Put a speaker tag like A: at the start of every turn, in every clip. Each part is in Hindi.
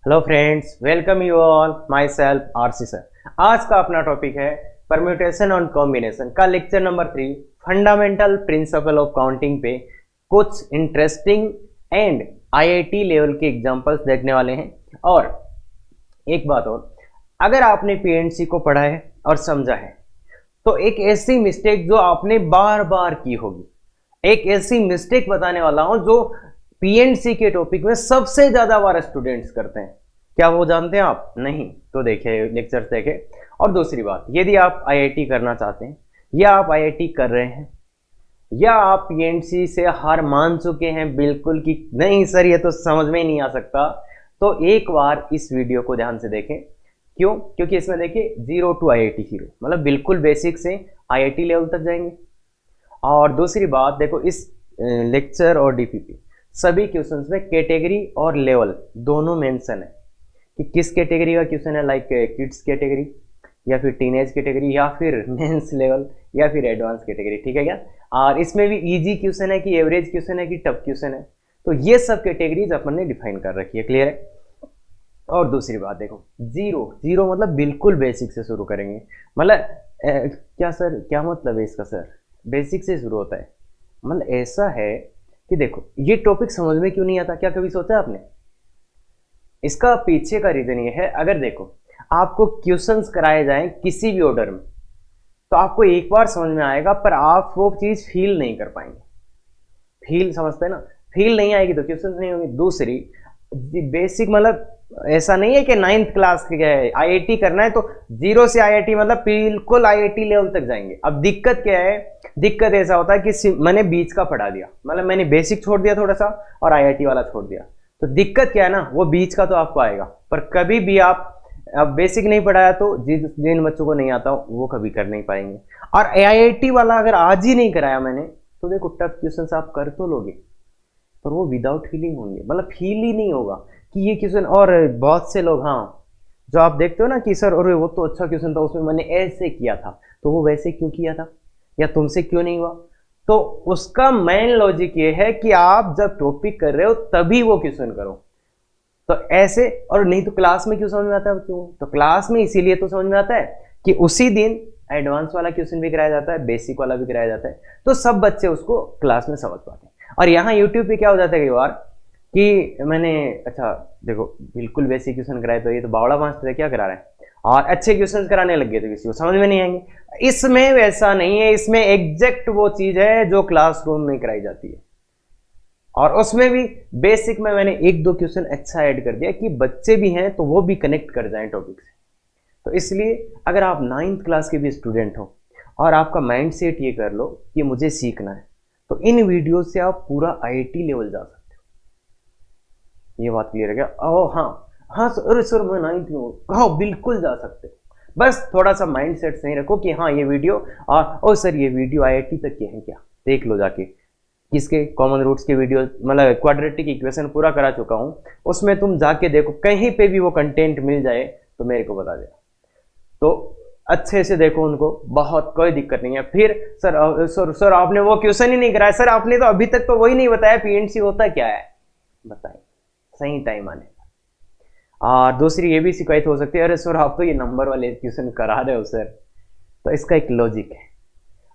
A: Hello friends, welcome you all. My self RC sir. आज का अपना टॉपिक है परम्यूटेशन और कॉम्बिनेशन का lecture number 3, fundamental principle of counting पे कुछ इंटरेस्टिंग एंड आईआईटी लेवल के एग्जांपल्स देखने वाले हैं। और एक बात और, अगर आपने पीएनसी को पढ़ा है और समझा है तो एक ऐसी मिस्टेक जो आपने बार बार की होगी, एक ऐसी मिस्टेक बताने वाला हूं जो पीएनसी के टॉपिक में सबसे ज्यादा बार स्टूडेंट्स करते हैं। क्या वो जानते हैं आप? नहीं तो देखिए, लेक्चर देखें। और दूसरी बात, यदि आप आईआईटी करना चाहते हैं या आप आईआईटी कर रहे हैं या आप पीएनसी से हार मान चुके हैं बिल्कुल कि नहीं सर ये तो समझ में ही नहीं आ सकता, तो एक बार इस वीडियो को ध्यान से देखें। क्यों? क्योंकि इसमें देखिए 0 टू आईआईटी हीरो, मतलब बिल्कुल बेसिक से आईआईटी लेवल तक जाएंगे। और दूसरी बात देखो, इस लेक्चर और डीपीपी सभी क्वेश्चंस में कैटेगरी और लेवल दोनों मेंशन है कि किस कैटेगरी का क्वेश्चन है, लाइक किड्स कैटेगरी या फिर टीनेज कैटेगरी या फिर मेंस लेवल या फिर एडवांस कैटेगरी। ठीक है क्या? और इसमें भी इजी क्वेश्चन है कि एवरेज क्वेश्चन है कि टफ क्वेश्चन है, तो ये सब कैटेगरीज अपन ने डिफाइन कर रखी है। क्लियर है? और दूसरी बात देखो, जीरो जीरो मतलब बिल्कुल बेसिक से शुरू करेंगे। मतलब क्या सर, क्या मतलब है इसका? सर बेसिक से शुरू होता है, मतलब ऐसा है कि देखो ये टॉपिक समझ में क्यों नहीं आता, क्या कभी सोचा आपने? इसका पीछे का रीजन ये है, अगर देखो आपको क्वेश्चंस कराए जाएं किसी भी ऑर्डर में तो आपको एक बार समझ में आएगा, पर आप वो चीज फील नहीं कर पाएंगे। फील समझते हैं ना? फील नहीं आएगी तो क्वेश्चंस नहीं होंगे। दूसरी, बेसिक मतलब ऐसा नहीं है कि 9th क्लास के है आईआईटी करना है तो 0 से आईआईटी मतलब बिल्कुल आईआईटी लेवल तक जाएंगे। अब दिक्कत क्या है? दिक्कत ऐसा होता है कि मैंने बीच का पढ़ा दिया, मतलब मैंने बेसिक छोड़ दिया थोड़ा सा और आईआईटी वाला छोड़ दिया, तो दिक्कत क्या है ना, वो बीच का तो आपको आएगा, पर कभी भी आप अब बेसिक नहीं पढ़ाया तो जिन बच्चों को नहीं आता वो कभी कर नहीं पाएंगे। और आईआईटी वाला अगर आज ही नहीं कराया मैंने तो देखो टफ क्वेश्चन आप कर तो लोगे पर वो विदाउट फीलिंग होंगे, मतलब फील ही नहीं होगा कि ये क्वेश्चन। और बहुत से लोग, हाँ, जो आप देखते हो ना कि सर अरे वो तो अच्छा क्वेश्चन था, उसमें मैंने ऐसे किया था, तो वो वैसे क्यों किया था या तुमसे क्यों नहीं हुआ? तो उसका मेन लॉजिक ये है कि आप जब टॉपिक कर रहे हो तभी वो क्वेश्चन करो। तो ऐसे, और नहीं तो क्लास में क्यों समझ में आता है? क्यों? तो क्लास में इसीलिए तो समझ में आता है कि उसी दिन एडवांस वाला क्वेश्चन भी कराया जाता है, बेसिक वाला भी कराया जाता है, तो सब बच्चे उसको क्लास में समझ पाते हैं। और यहाँ यूट्यूब पे क्या हो जाता है कई बार कि मैंने, अच्छा देखो, बिल्कुल बेसिक क्वेश्चन कराए तो ये तो बावड़ा मास्टर है, क्या करा रहे हैं, और अच्छे क्वेश्चन कराने लग गए तो किसी को समझ में नहीं आएंगे। इसमें वैसा नहीं है, इसमें एग्जैक्ट वो चीज है जो क्लासरूम में कराई जाती है। और उसमें भी बेसिक में मैंने एक दो क्वेश्चन अच्छा ऐड कर दिया कि बच्चे भी हैं तो वो भी कनेक्ट कर जाएं टॉपिक से। तो इसलिए अगर आप 9th क्लास के भी स्टूडेंट हो और आपका माइंड सेट ये कर लो कि मुझे सीखना है, तो इन वीडियो से आप पूरा आईआईटी लेवल जा सकते हो। ये बात क्लियर है क्या? ओह हाँ, हाँ सर, अरे सर मैं 9th में हूँ, हाँ बिल्कुल जा सकते हो। बस थोड़ा सा माइंड सेट सही रखो कि हाँ ये वीडियो, और ओ सर ये वीडियो आईआईटी तक के हैं क्या, देख लो जाके। किसके? कॉमन रूट्स के वीडियो, मतलब क्वाड्रेटिक इक्वेशन पूरा करा चुका हूं, उसमें तुम जाके देखो, कहीं पे भी वो कंटेंट मिल जाए तो मेरे को बता देना। तो अच्छे से देखो उनको, बहुत कोई दिक्कत नहीं है। फिर सर आपने वो क्वेश्चन ही नहीं कराया, सर आपने तो अभी तक तो वही नहीं बताया पीएनसी होता क्या है, बताएं सही टाइम आने। और दूसरी ये भी शिकायत हो सकती है, अरे सर आप तो ये नंबर वाले क्वेश्चन करा रहे हो सर। तो इसका एक लॉजिक है,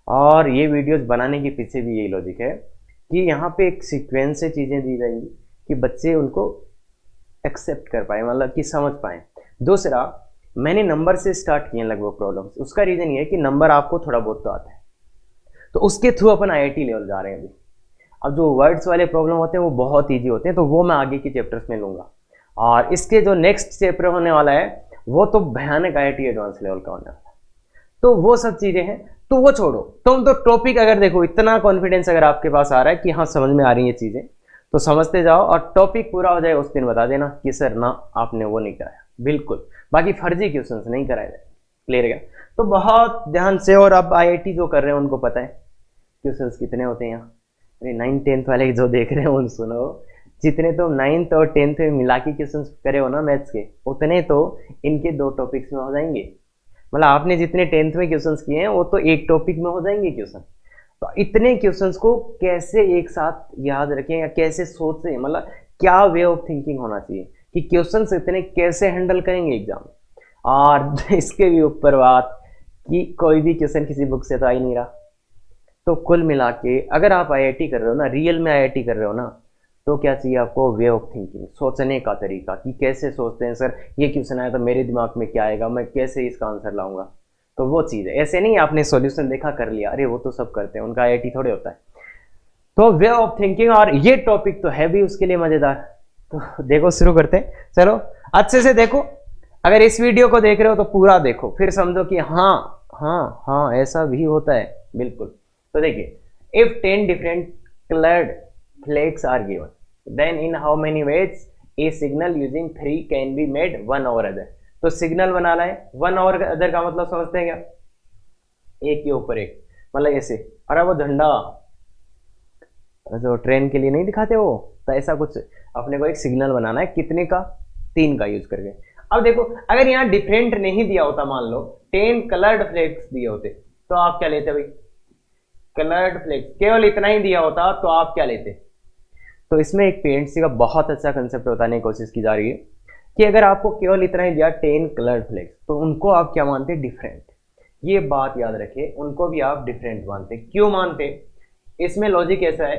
A: और ये वीडियोस बनाने के पीछे भी यही लॉजिक है कि यहाँ पे एक सीक्वेंस से चीज़ें दी जाएंगी कि बच्चे उनको एक्सेप्ट कर पाए, मतलब कि समझ पाए। दूसरा, मैंने नंबर से स्टार्ट किए लगभग प्रॉब्लम्स, उसका रीज़न ये है कि नंबर आपको थोड़ा बहुत तो आता है, तो उसके थ्रू अपन आईआईटी लेवल जा रहे हैं अभी। अब जो वर्ड्स वाले प्रॉब्लम होते हैं वो बहुत ईजी होते हैं, तो वो मैं आगे के चैप्टर्स में लूँगा। और इसके जो नेक्स्ट चैप्टर होने वाला है वो तो भयानक आईआईटी एडवांस लेवल का होने वाला है। तो वो सब चीज़ें हैं, तो वो छोड़ो। तुम तो टॉपिक अगर देखो, इतना कॉन्फिडेंस अगर आपके पास आ रहा है कि हाँ समझ में आ रही है चीज़ें, तो समझते जाओ, और टॉपिक पूरा हो जाए उस दिन बता देना कि सर ना आपने वो नहीं कराया, बिल्कुल। बाकी फर्जी क्वेश्चन नहीं कराए जाए। क्लियर है? तो बहुत ध्यान से, और अब आईआईटी जो कर रहे हैं उनको पता है क्वेश्चन कितने होते हैं यहाँ। अरे 9th-10th वाले जो देख रहे हो उन सुनो, जितने तो 9th और 10th में मिला के क्वेश्चन करे हो ना मैथ्स के, उतने तो इनके 2 टॉपिक्स में हो जाएंगे। मतलब आपने जितने 10th में क्वेश्चंस किए हैं वो तो एक टॉपिक में हो जाएंगे क्वेश्चन। तो इतने क्वेश्चंस को कैसे एक साथ याद रखें या कैसे सोचें, मतलब क्या वे ऑफ थिंकिंग होना चाहिए कि क्वेश्चंस इतने कैसे हैंडल करेंगे एग्जाम में। और इसके भी ऊपर बात कि कोई भी क्वेश्चन किसी बुक से तो आ ही नहीं रहा। तो कुल मिला के अगर आप आईआईटी कर रहे हो ना, रियल में आईआईटी कर रहे हो ना, तो क्या चाहिए आपको, वे ऑफ थिंकिंग, सोचने का तरीका कि कैसे सोचते हैं सर, ये क्वेश्चन आया तो मेरे दिमाग में क्या आएगा, मैं कैसे इसका आंसर लाऊंगा। तो वो चीज़ है, ऐसे नहीं आपने सॉल्यूशन देखा कर लिया, अरे वो तो सब करते हैं, उनका आईआईटी थोड़े होता है। तो वे ऑफ थिंकिंग, और ये टॉपिक तो है भी उसके लिए मजेदार। तो देखो शुरू करते हैं, चलो अच्छे से देखो। अगर इस वीडियो को देख रहे हो तो पूरा देखो, फिर समझो कि हाँ हाँ हाँ ऐसा भी होता है, बिल्कुल। तो देखिए, if 10 different coloured flags are given, then in how many ways a signal using 3 can be made one or other. तो सिग्नल बनाना है, वन और अदर का मतलब समझते हैं क्या, एक के ऊपर एक, मतलब ऐसे, अरे वो झंडा जो ट्रेन के लिए नहीं दिखाते वो, तो ऐसा कुछ अपने को एक सिग्नल बनाना है, कितने का, 3 का यूज करके। अब देखो, अगर यहाँ डिफरेंट नहीं दिया होता, मान लो 10 कलर्ड फ्लैग्स दिए होते, तो आप क्या लेते भाई, कलर्ड फ्लैग्स, केवल इतना ही दिया होता तो आप क्या लेते। तो इसमें एक पेरेंट्स का बहुत अच्छा कंसेप्ट बताने की कोशिश की जा रही है कि अगर आपको केवल इतना ही दिया 10 कलर्ड फ्लैग्स, तो उनको आप क्या मानते, डिफरेंट। ये बात याद रखिए, उनको भी आप डिफरेंट मानते। क्यों मानते, इसमें लॉजिक ऐसा है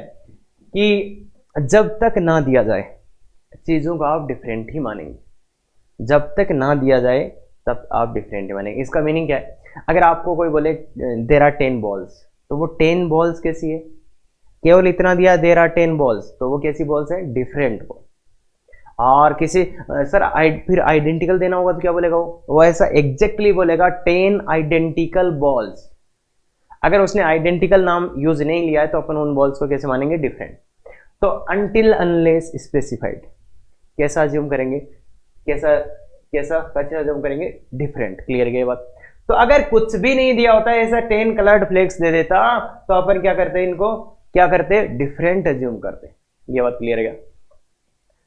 A: कि जब तक ना दिया जाए चीज़ों को आप डिफरेंट ही मानेंगे, जब तक ना दिया जाए तब आप डिफरेंट ही मानेंगे। इसका मीनिंग क्या है, अगर आपको कोई बोले देर आर 10 बॉल्स, तो वो 10 बॉल्स कैसी है, केवल इतना दिया देर आर 10 बॉल्स, तो वो कैसी बॉल्स है, डिफरेंट बॉल। और किसी सर फिर आइडेंटिकल देना होगा तो क्या बोलेगा वो ऐसा एग्जैक्टली बोलेगा 10 आइडेंटिकल बॉल्स। अगर उसने आइडेंटिकल नाम यूज नहीं लिया है तो अपन उन बॉल्स को कैसे मानेंगे, डिफरेंट। तो अनटिल अनलेस स्पेसिफाइड कैसा अज्यूम करेंगे, कैसा कैसा कैसे अज्यूम करेंगे, डिफरेंट। क्लियर है ये बात। तो अगर कुछ भी नहीं दिया होता है, ऐसा 10 कलर्ड फ्लेक्स दे देता, तो अपन क्या करते हैं, इनको क्या करते, डिफरेंट अज्यूम करते। ये बात क्लियर है।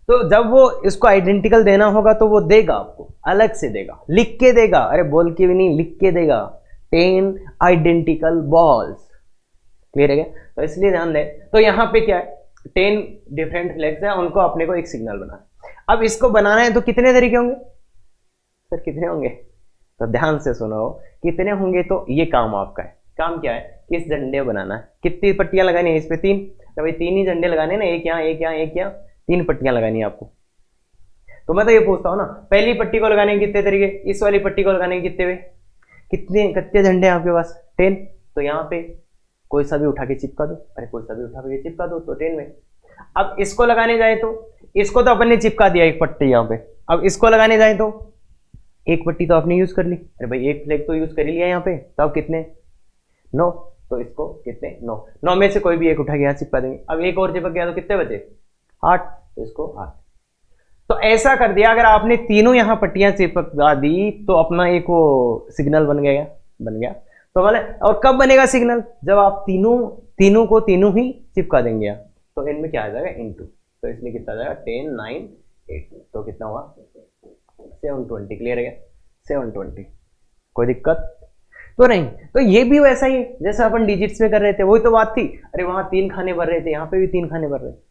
A: तो जब वो इसको आइडेंटिकल देना होगा तो वो देगा, आपको अलग से देगा, लिख के देगा, अरे बोल के भी नहीं, लिख के देगा, 10 आइडेंटिकल बॉल्स। क्लियर है। तो इसलिए ध्यान दें, तो यहां पे क्या है, 10 डिफरेंट फ्लैग्स है, उनको अपने को एक सिग्नल बनाना है। अब इसको बनाना है तो कितने तरीके होंगे, सर कितने होंगे, तो ध्यान से सुनो, कितने होंगे। तो ये काम आपका है, काम क्या है, किस झंडे बनाना है, कितनी पट्टियां लगानी है इस पे, 3। तो भाई 3 ही झंडे लगाने ना, एक यहाँ एक यहाँ एक यहाँ, 3 पट्टियां लगानी है आपको। तो मैं तो ये पूछता हूँ ना, पहली पट्टी को लगाने के कितने तरीके, इस वाली पट्टी को लगाने के कितने वे, कितने कितने झंडे हैं आपके पास, 10। तो यहाँ पे कोई सा भी उठा के चिपका दो, अरे कोई सा भी उठा के चिपका दो, तो 10 में। अब इसको लगाने जाए तो, इसको तो अपन ने चिपका दिया एक पट्टी यहाँ पे, अब इसको लगाने जाए तो एक पट्टी तो आपने यूज कर ली, अरे भाई एक फ्लैग तो यूज कर ही लिया यहाँ पे, तो अब कितने, 9। तो इसको कितने, 9 में से कोई भी एक उठा के यहाँ चिपका देंगे। अब एक और चिपक गया तो कितने बचे, 8। तो इसको 8। तो ऐसा कर दिया, अगर आपने तीनों यहाँ पट्टियां चिपका दी तो अपना एक वो सिग्नल बन गया, बन गया। तो मतलब, और कब बनेगा सिग्नल, जब आप तीनों को तीनों ही चिपका देंगे। तो इनमें क्या आ जाएगा, इनटू। तो इसलिए कितना आ जाएगा, 10 9 8, तो कितना हुआ, 720। क्लियर है, 720। कोई दिक्कत तो नहीं। तो ये भी वैसा ही है जैसा अपन डिजिट्स में कर रहे थे, वही तो बात थी, अरे वहां 3 खाने भर रहे थे, यहाँ पे भी 3 खाने भर रहे थे।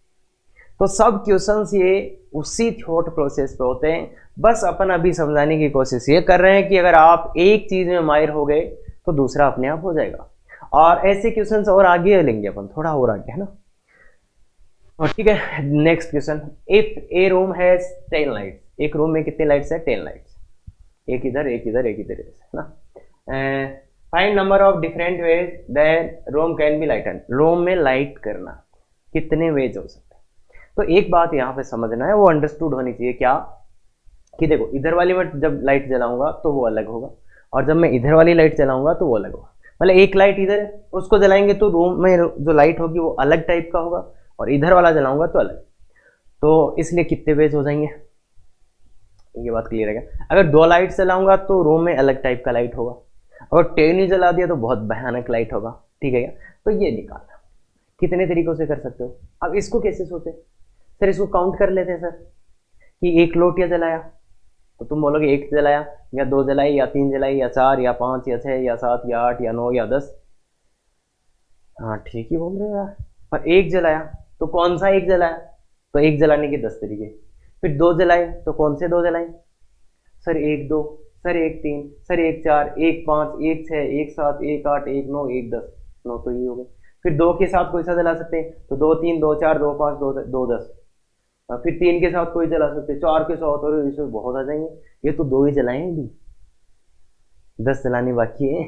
A: तो सब क्वेश्चंस ये उसी थॉट प्रोसेस पे होते हैं। बस अपन अभी समझाने की कोशिश ये कर रहे हैं कि अगर आप एक चीज में माहिर हो गए तो दूसरा अपने आप हो जाएगा। और ऐसे क्वेश्चंस और आगे लेंगे अपन, थोड़ा और आगे, है ना। और ठीक है, next question, if A room has 10 lights, एक रूम में कितने लाइट्स है, 10 लाइट्स, एक इधर एक इधर एक इधर, है ना। Find number of different ways that room can be lighten, room में लाइट करना कितने वेज हो सकते हैं। तो एक बात यहाँ पे समझना है, वो अंडरस्टूड होनी चाहिए, क्या कि देखो इधर वाली में जब लाइट जलाऊंगा तो वो अलग होगा, और जब मैं इधर वाली लाइट जलाऊंगा तो वो अलग होगा। मतलब एक लाइट इधर है, उसको जलाएंगे तो रूम में जो लाइट होगी वो अलग टाइप का होगा, और इधर वाला जलाऊंगा तो अलग। तो इसलिए कितने वेज हो जाएंगे, ये बात क्लियर है। अगर 2 लाइट जलाऊंगा तो रूम में अलग टाइप का लाइट होगा, अगर 10 ही जला दिया तो बहुत भयानक लाइट होगा। ठीक है क्या, तो ये निकालना कितने तरीकों से कर सकते हो। अब इसको कैसे सोचे, सर इसको काउंट कर लेते हैं सर, कि 1 लोटिया जलाया, तो तुम बोलोगे 1 जलाया या 2 जलाई या 3 जलाई या 4 या 5 या 6 या 7 या 8 या 9 या 10। हाँ ठीक ही बोल रहे हो यार, पर 1 जलाया तो कौन सा 1 जलाया, तो 1 जलाने के 10 तरीके, फिर दो जलाए तो कौन से दो जलाएं? सर एक दो, सर एक तीन, सर एक चार, एक पाँच, एक छः, एक सात, एक आठ, एक नौ, एक दस। नौ तो ये हो गए। फिर दो के साथ कोई सा जला सकते हैं तो दो तीन, दो चार, दो पाँच, दो दो दस। फिर तीन के साथ कोई जला सकते हैं, चार के साथ, और इसमें बहुत आ जाएंगे। ये तो दो ही जलाए हैं अभी, 10 जलाने बाकी है।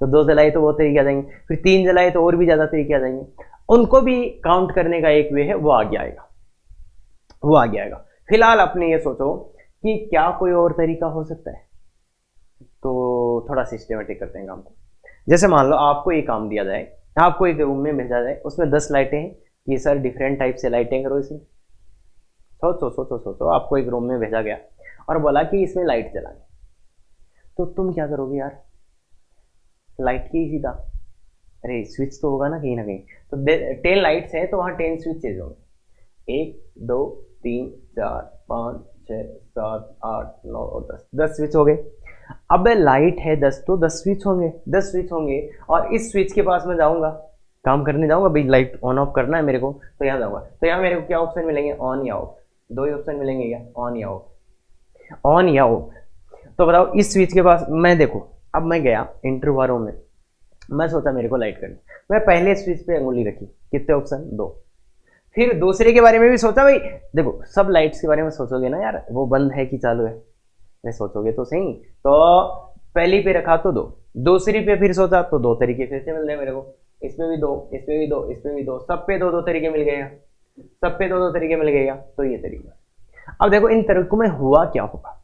A: तो दो जलाए तो वो तरीके आ जाएंगे, फिर तीन जलाए तो और भी ज्यादा तरीके आ जाएंगे। उनको भी काउंट करने का एक वे है, वो आगे आएगा, वो आगे आएगा। फिलहाल अपने ये सोचो कि क्या कोई और तरीका हो सकता है। तो थोड़ा सिस्टमेटिक करते हैं काम को। जैसे मान लो आपको ये काम दिया जाए, आपको एक रूम में भेजा जाए, उसमें 10 लाइटें हैं कि सर डिफरेंट टाइप से लाइटें करो इसमें। सोचो सोचो सोचो, आपको एक रूम में भेजा गया और बोला कि इसमें लाइट जलानी, तो तुम क्या करोगे यार? लाइट की सीधा, अरे स्विच तो होगा ना कहीं ना कहीं। तो 10 लाइट्स है तो वहाँ 10 स्विचेज होंगे, 1 2 3 4 5 6 7 8 9 और 10, 10 स्विच हो गए। अब लाइट है 10 तो 10 स्विच होंगे, 10 स्विच होंगे। और इस स्विच के पास मैं जाऊंगा, काम करने जाऊंगा भाई, लाइट ऑन ऑफ करना है मेरे को, तो यहाँ जाऊंगा। तो यहाँ मेरे को क्या ऑप्शन मिलेंगे? ऑन या ऑफ। दो ही ऑप्शन मिलेंगे क्या? ऑन या ऑफ, ऑन या ऑफ। तो बताओ इस स्विच के पास मैं देखो, अब मैं गया इंटरव्यू रूम में, मैं सोचा मेरे को लाइट करनी, मैं पहले स्विच पे उंगली रखी, कितने ऑप्शन? दो। फिर दूसरे के बारे में भी सोचा भाई, देखो सब लाइट्स के बारे में सोचोगे ना यार, वो बंद है कि चालू है, नहीं सोचोगे तो सही। तो पहली पे रखा तो दो, दूसरी पे फिर सोचा तो दो तरीके फिर से मिल रहे मेरे को, इसमें भी दो, इसमें भी दो, इसमें भी दो, सब पे दो दो तरीके मिल गए, सब पे दो दो तरीके मिल गए। तो ये तरीका। अब देखो इन तरीकों में हुआ क्या होगा,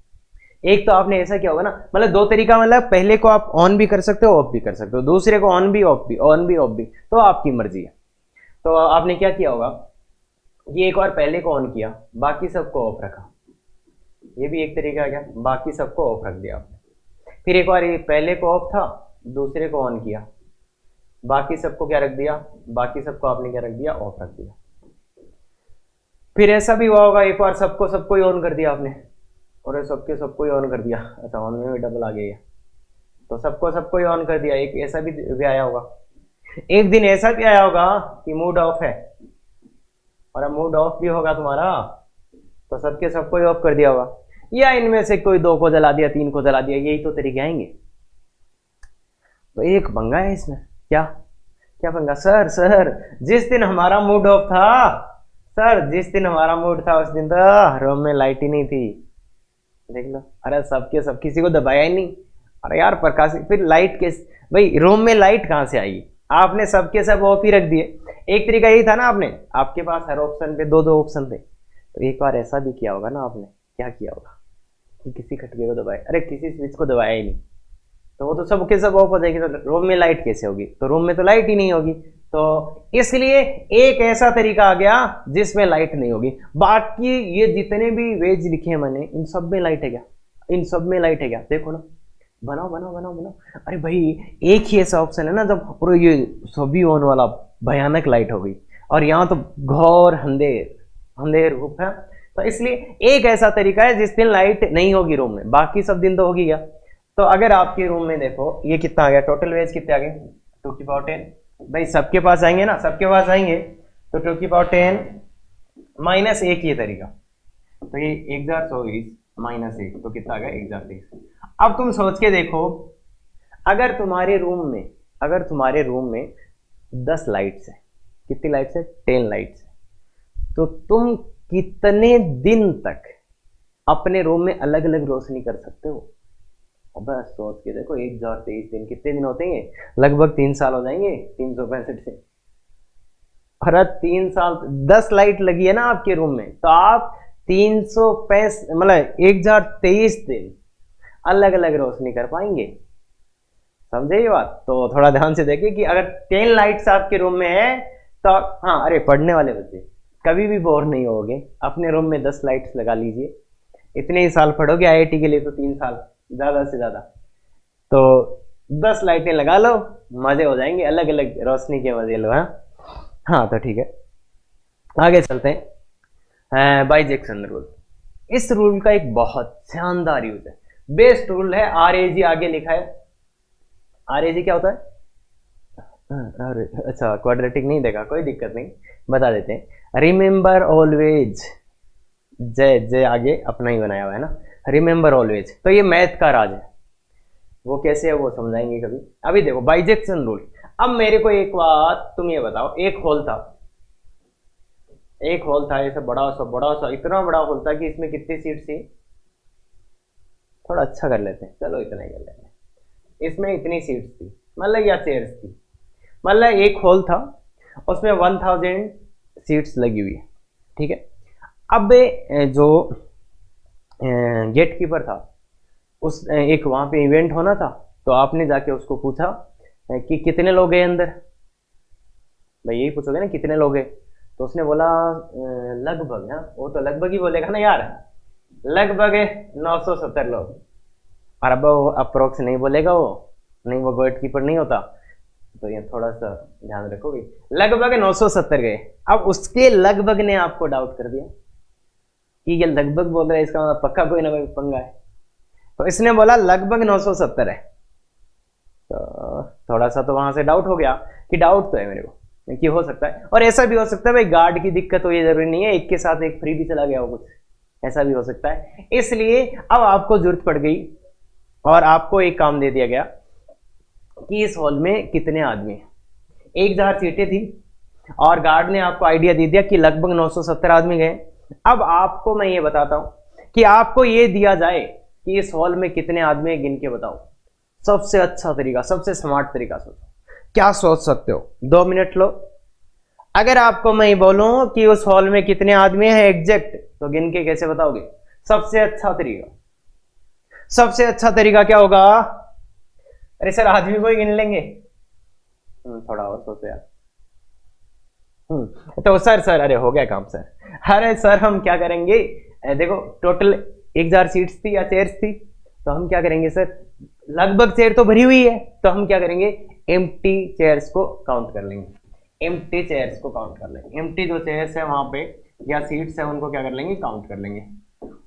A: एक तो आपने ऐसा किया होगा ना, मतलब दो तरीका, मतलब पहले को आप ऑन भी कर सकते हो, ऑफ भी कर सकते हो, दूसरे को ऑन भी ऑफ भी, ऑन भी ऑफ भी, तो आपकी मर्जी है। तो आपने क्या किया होगा कि एक बार पहले को ऑन किया, बाकी सबको ऑफ रखा, ये भी एक तरीका है क्या, बाकी सबको ऑफ रख दिया आपने। फिर एक बार ये पहले को ऑफ था, दूसरे को ऑन किया, बाकी सबको क्या रख दिया, बाकी सबको आपने क्या रख दिया, ऑफ रख दिया। फिर ऐसा भी हुआ होगा एक बार सबको सबको ही ऑन कर दिया आपने, और सबके सबको ही ऑन कर दिया, अच्छा ऑन में भी डबल आ गया, तो सबको सबको ही ऑन कर दिया। एक ऐसा भी आया होगा, एक दिन ऐसा भी आया होगा कि मूड ऑफ है, और अब मूड ऑफ भी होगा तुम्हारा, तो सबके सबको ही ऑफ कर दिया होगा, या इनमें से कोई दो को जला दिया, तीन को जला दिया, यही तो तरीके आएंगे। तो एक पंगा है इसमें, क्या क्या पंगा? सर सर जिस दिन हमारा मूड ऑफ था, सर जिस दिन हमारा मूड था उस दिन तो रूम में लाइट ही नहीं थी, देख लो। अरे सबके सब, किसी को दबाया ही नहीं। अरे यार प्रकाश, फिर लाइट के भाई रूम में लाइट कहाँ से आएगी? आपने सबके सब ऑफ ही रख दिए। एक तरीका यही था ना, आपने आपके पास हर ऑप्शन पे दो दो ऑप्शन थे, तो एक बार ऐसा भी किया होगा ना आपने, क्या किया होगा कि किसी खटके को दबाया, अरे किसी स्विच को दबाया ही नहीं, तो वो तो सबके सब ऑफ हो जाएगी, तो रूम में लाइट कैसे होगी? तो रूम में तो लाइट ही नहीं होगी। तो इसलिए एक ऐसा तरीका आ गया जिसमें लाइट नहीं होगी। बाकी ये जितने भी वेज लिखे हैं मैंने, इन सब में लाइट है क्या? इन सब में लाइट है क्या? देखो ना, बनाओ बनाओ बनाओ बनाओ। अरे भाई एक ही ऐसा ऑप्शन है ना जब पूरा ये सभी ऑन वाला भयानक लाइट हो गई, और यहाँ तो घोर अंधेर अंधेर रूप है। तो इसलिए एक ऐसा तरीका है जिस दिन लाइट नहीं होगी रूम में, बाकी सब दिन तो होगी क्या? तो अगर आपके रूम में देखो ये कितना आ गया, टोटल वेज कितने आ गए? 2 की पावर 10। भाई सबके पास आएंगे ना, सबके पास आएंगे, तो 2 की पावर 10 माइनस एक ये तरीका, तो ये 1024 माइनस 1, तो कितना आ गया? 1023। अब तुम सोच के देखो, अगर तुम्हारे रूम में, अगर तुम्हारे रूम में 10 लाइट्स है, कितनी लाइट्स है? 10 लाइट्स है, तो तुम कितने दिन तक अपने रूम में अलग अलग रोशनी कर सकते हो? बस सोच के देखो, 1023 दिन कितने दिन होते हैं? लगभग 3 साल हो जाएंगे 365 से। और 3 साल 10 लाइट लगी है ना आपके रूम में, तो आप 365 मतलब 1023 दिन अलग अलग रोशनी कर पाएंगे। समझे ये बात? तो थोड़ा ध्यान से देखिए कि अगर 10 लाइट्स आपके रूम में है तो हाँ, अरे पढ़ने वाले बच्चे कभी भी बोर नहीं होगे, अपने रूम में 10 लाइट्स लगा लीजिए। इतने ही साल पढ़ोगे आईआईटी के लिए तो 3 साल ज्यादा से ज्यादा, तो 10 लाइटें लगा लो, मजे हो जाएंगे, अलग अलग रोशनी के मजे लो। हाँ तो ठीक है, आगे चलते हैं। बाई जैक्सन रूल, इस रूल का एक बहुत शानदार यूज है, बेस्ट रूल है। RAG आगे लिखा है। RAG क्या होता है? अरे अच्छा, क्वाड्रेटिक नहीं देखा, कोई दिक्कत नहीं, बता देते हैं। रिमेंबर ऑलवेज, जय जय आगे अपना ही बनाया हुआ है ना, रिमेंबर ऑलवेज। तो ये मैथ का राज है, वो कैसे है वो समझाएंगे कभी। अभी देखो बाइजेक्शन रूल। अब मेरे को एक बात तुम ये बताओ, एक होल था, एक होल था ऐसा बड़ा सा इतना बड़ा होल था कि इसमें कितनी सीट थी, थोड़ा अच्छा कर लेते हैं, चलो इतना ही कर लेते हैं। इसमें इतनी सीट्स थी मतलब, या चेयर्स थी, मतलब एक हॉल था उसमें 1000 सीट्स लगी हुई है, ठीक है। अब जो गेट कीपर था, उस एक वहां पे इवेंट होना था, तो आपने जाके उसको पूछा कि कितने लोग हैं अंदर, भाई यही पूछोगे ना कितने लोग हैं। तो उसने बोला लगभग, हाँ वो तो लगभग ही बोलेगा ना यार, लगभग है 970 लोग। और अब वो अप्रोक्स नहीं बोलेगा, वो नहीं, वो गेट कीपर नहीं होता। तो ये थोड़ा सा ध्यान रखो भाई, लगभग 970 गए। अब उसके लगभग ने आपको डाउट कर दिया कि ये लगभग बोल रहा है, इसका मतलब पक्का कोई ना कोई पंगा है। तो इसने बोला लगभग 970 है, तो थोड़ा सा तो वहां से डाउट हो गया कि डाउट तो है मेरे को कि हो सकता है। और ऐसा भी हो सकता है भाई गार्ड की दिक्कत हो, ये जरूरी नहीं है एक के साथ एक फ्री भी चला गया हो कुछ, ऐसा भी हो सकता है। इसलिए अब आपको जरूरत पड़ गई और आपको एक काम दे दिया गया कि इस हॉल में कितने आदमी हैं। 1000 सीटें थी और गार्ड ने आपको आइडिया दे दिया कि लगभग 970 आदमी गए। अब आपको मैं ये बताता हूं कि आपको ये दिया जाए कि इस हॉल में कितने आदमी हैं, गिन के बताओ। सबसे अच्छा तरीका, सबसे स्मार्ट तरीका सोचो, क्या सोच सकते हो? 2 मिनट लो। अगर आपको मैं ये बोलूं कि उस हॉल में कितने आदमी हैं एग्जैक्ट, तो गिन के कैसे बताओगे? सबसे अच्छा तरीका, सबसे अच्छा तरीका क्या होगा? अरे सर आदमी को ही गिन लेंगे। थोड़ा और सोचो यार। तो सर अरे हो गया काम सर। अरे सर हम क्या करेंगे, देखो टोटल 1000 सीट्स थी या चेयर्स थी, तो हम क्या करेंगे सर, लगभग चेयर तो भरी हुई है, तो हम क्या करेंगे, एम्प्टी चेयर्स को काउंट कर लेंगे। एम्प्टी चेयर्स को काउंट कर लेंगे, एम्प्टी जो चेयर्स है वहां पे या सीट्स है उनको क्या कर लेंगे, काउंट कर लेंगे।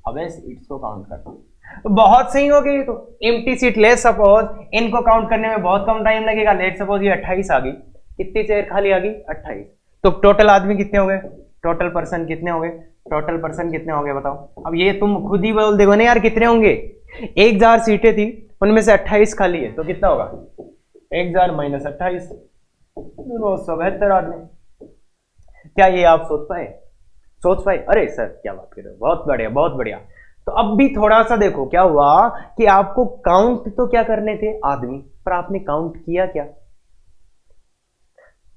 A: अबे सीट्स को काउंट करना तो बहुत सही हो गई। तो एम्प्टी सीट ले सपोज, इनको काउंट करने में बहुत कम टाइम लगेगा। लेट सपोज ये 28 आ गई, कितनी चेयर खाली आ गई, 28। तो टोटल आदमी कितने हो गए, टोटल पर्सन कितने हो गए, टोटल पर्सन कितने हो गए बताओ। अब ये तुम खुद ही बोल देखो ना यार कितने होंगे। 1000 सीटें थी, उनमें से 28 खाली है, तो कितना होगा, 1000 माइनस 28, 972 आदमी। क्या ये आप सोच पाए? अरे सर क्या बात कर रहे हो, बहुत बढ़िया बहुत बढ़िया। तो अब भी थोड़ा सा देखो क्या हुआ कि आपको काउंट तो क्या करने थे आदमी, पर आपने काउंट किया क्या?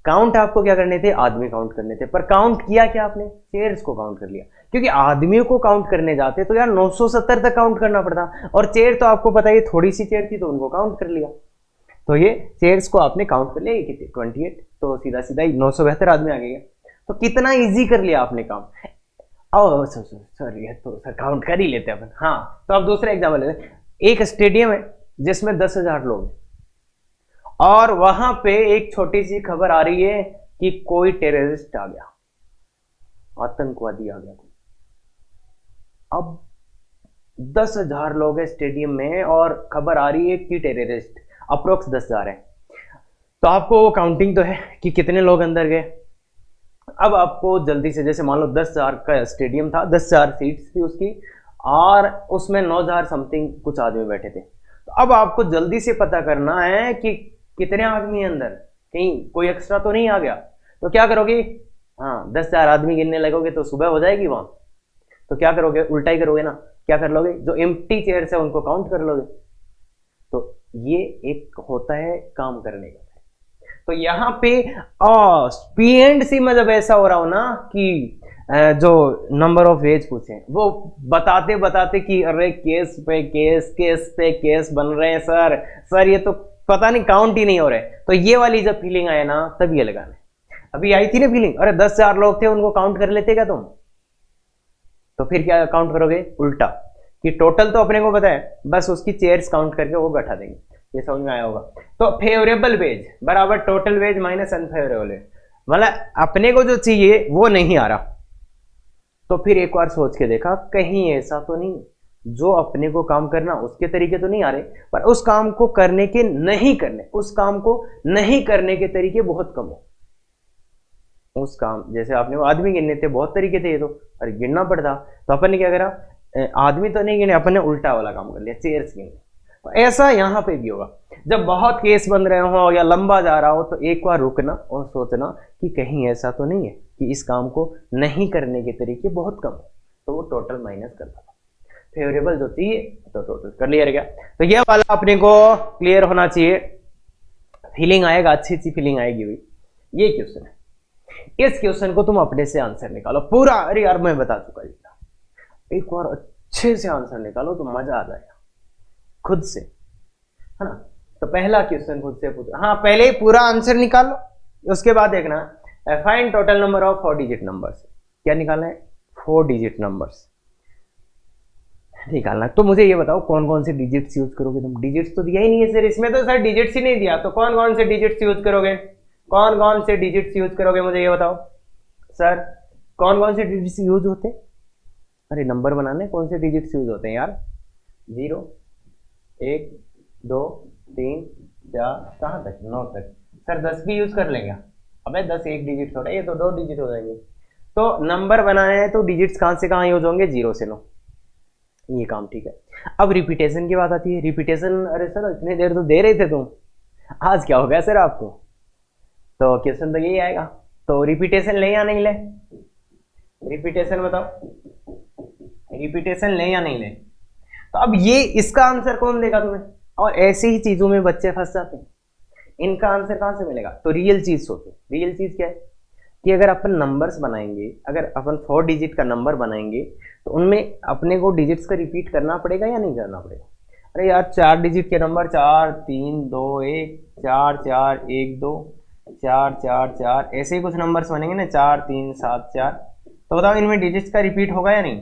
A: काउंट आपको क्या करने थे, आदमी काउंट करने थे, पर काउंट किया क्या आपने, चेयर्स को काउंट कर लिया। क्योंकि आदमियों को काउंट करने जाते तो यार 970 तक काउंट करना पड़ता, और चेयर तो आपको पता है थोड़ी सी चेयर थी तो उनको काउंट कर लिया। तो ये चेयर्स को आपने काउंट कर लिया, कितने 28, तो सीधा सीधा 972 आदमी आ गए। तो कितना इजी कर लिया आपने काम। ओ सर ये तो सर काउंट कर ही लेते अपन। हाँ तो अब दूसरा एग्जाम्पल लेते हैं। एक स्टेडियम है जिसमें 10,000 लोग हैं, और वहां पे एक छोटी सी खबर आ रही है कि कोई टेररिस्ट आ गया, आतंकवादी आ गया कोई। अब 10,000 लोग हैं स्टेडियम में और खबर आ रही है कि टेररिस्ट, अप्रोक्स 10,000 है। तो आपको वो काउंटिंग तो है कि कितने लोग अंदर गए। अब आपको जल्दी से, जैसे मान लो 10,000 का स्टेडियम था, 10,000 सीट्स थी उसकी, और उसमें 9,000 समथिंग कुछ आदमी बैठे थे। तो अब आपको जल्दी से पता करना है कि कितने आदमी है अंदर, कहीं कोई एक्स्ट्रा तो नहीं आ गया। तो क्या करोगे, हाँ 10,000 आदमी गिनने लगोगे तो सुबह हो जाएगी वहां। तो क्या करोगे, उल्टा ही करोगे ना। क्या कर लोगे, जो एम्प्टी चेयर्स है उनको काउंट कर लोगे। तो ये एक होता है काम करने का। तो यहाँ पे पी एंड सी में जब ऐसा हो रहा हो ना कि जो नंबर ऑफ एज पूछे, वो बताते बताते कि अरे केस पे केस, केस पे केस बन रहे हैं सर ये तो पता नहीं काउंट ही नहीं हो रहे। तो ये वाली जब फीलिंग आए ना तब ये लगाने। अभी आई थी ना फीलिंग, अरे 10,000 लोग थे उनको काउंट कर लेते क्या तुम? तो फिर क्या काउंट करोगे, उल्टा, कि टोटल तो अपने को पता है, बस उसकी चेयर्स काउंट करके वो बैठा देंगे। ये समझ में आया होगा। तो फेवरेबल वेज बराबर total ways minus unfavourable ways, मतलब अपने को जो चाहिए वो नहीं आ रहा। तो फिर एक बार सोच के देखा कहीं ऐसा तो नहीं, जो अपने को काम करना उसके तरीके तो नहीं आ रहे, पर उस काम को करने के नहीं करने, उस काम को नहीं करने के तरीके बहुत कम हो। उस काम, जैसे आपने वो आदमी गिनने थे, बहुत तरीके थे ये तो, और गिनना पड़ता, तो अपन ने क्या करा, आदमी तो नहीं गिने, अपन ने उल्टा वाला काम कर लिया, चेयर्स गिने। तो ऐसा यहाँ पे भी होगा, जब बहुत केस बन रहे हो या लंबा जा रहा हो तो एक बार रुकना और सोचना कि कहीं ऐसा तो नहीं है कि इस काम को नहीं करने के तरीके बहुत कम है, तो वो टोटल माइनस कर दो, फेवरेबल जो चाहिए तो टोटल कर लिया गया। तो ये वाला अपने को क्लियर होना चाहिए, फीलिंग आएगा, अच्छी अच्छी फीलिंग आएगी हुई। ये क्वेश्चन है, इस क्वेश्चन को तुम अपने से आंसर निकालो पूरा। अरे यार मैं बता चुका, एक बार अच्छे से आंसर निकालो तो मजा आ जाएगा खुद से, है ना। तो पहला क्वेश्चन खुद से पूछो, हाँ पहले ही पूरा आंसर निकाल लो, उसके बाद देखना find total number of 4 digit numbers. क्या निकालना है, 4 डिजिट नंबर्स निकालना। तो मुझे ये बताओ कौन कौन से डिजिट्स यूज करोगे तुम, डिजिट्स तो दिया ही नहीं है सर, इसमें तो सर डिजिट्स ही नहीं दिया, तो कौन कौन से डिजिट्स यूज करोगे, कौन कौन से डिजिट्स यूज करोगे, मुझे ये बताओ सर, कौन कौन से डिजिट्स यूज होते। अरे नंबर बनाने कौन से डिजिट्स यूज होते हैं यार, 0 1 2 3 4, कहाँ तक 9 तक। सर 10 भी यूज कर लेंगे, अबे 10 एक डिजिट थोड़ा, ये तो 2 डिजिट हो जाएंगे। तो नंबर बनाए हैं तो डिजिट्स कहाँ से कहाँ यूज होंगे, 0 से 9, ये काम ठीक है। अब रिपीटेशन की बात आती है, रिपीटेशन, अरे सर इतनी देर तो दे रहे थे तुम, आज क्या हो गया सर आपको, तो क्वेश्चन तो यही आएगा। तो रिपीटेशन ले या नहीं ले, रिपीटेशन बताओ, रिपीटेशन ले या नहीं ले। तो अब ये इसका आंसर कौन देगा तुम्हें, और ऐसी ही चीजों में बच्चे फंस जाते हैं, इनका आंसर कहां से मिलेगा। तो रियल चीज सोचो, रियल चीज क्या है कि अगर अपन नंबर्स बनाएंगे, अगर अपन 4 डिजिट का नंबर बनाएंगे तो उनमें अपने को डिजिट्स का रिपीट करना पड़ेगा या नहीं करना पड़ेगा। अरे यार 4 डिजिट के नंबर 4 3 2 1 4 4 1 2 4 4 4, ऐसे ही कुछ नंबर्स बनेंगे ना, 4 3 7 4। तो बताओ इनमें डिजिट्स का रिपीट होगा या नहीं,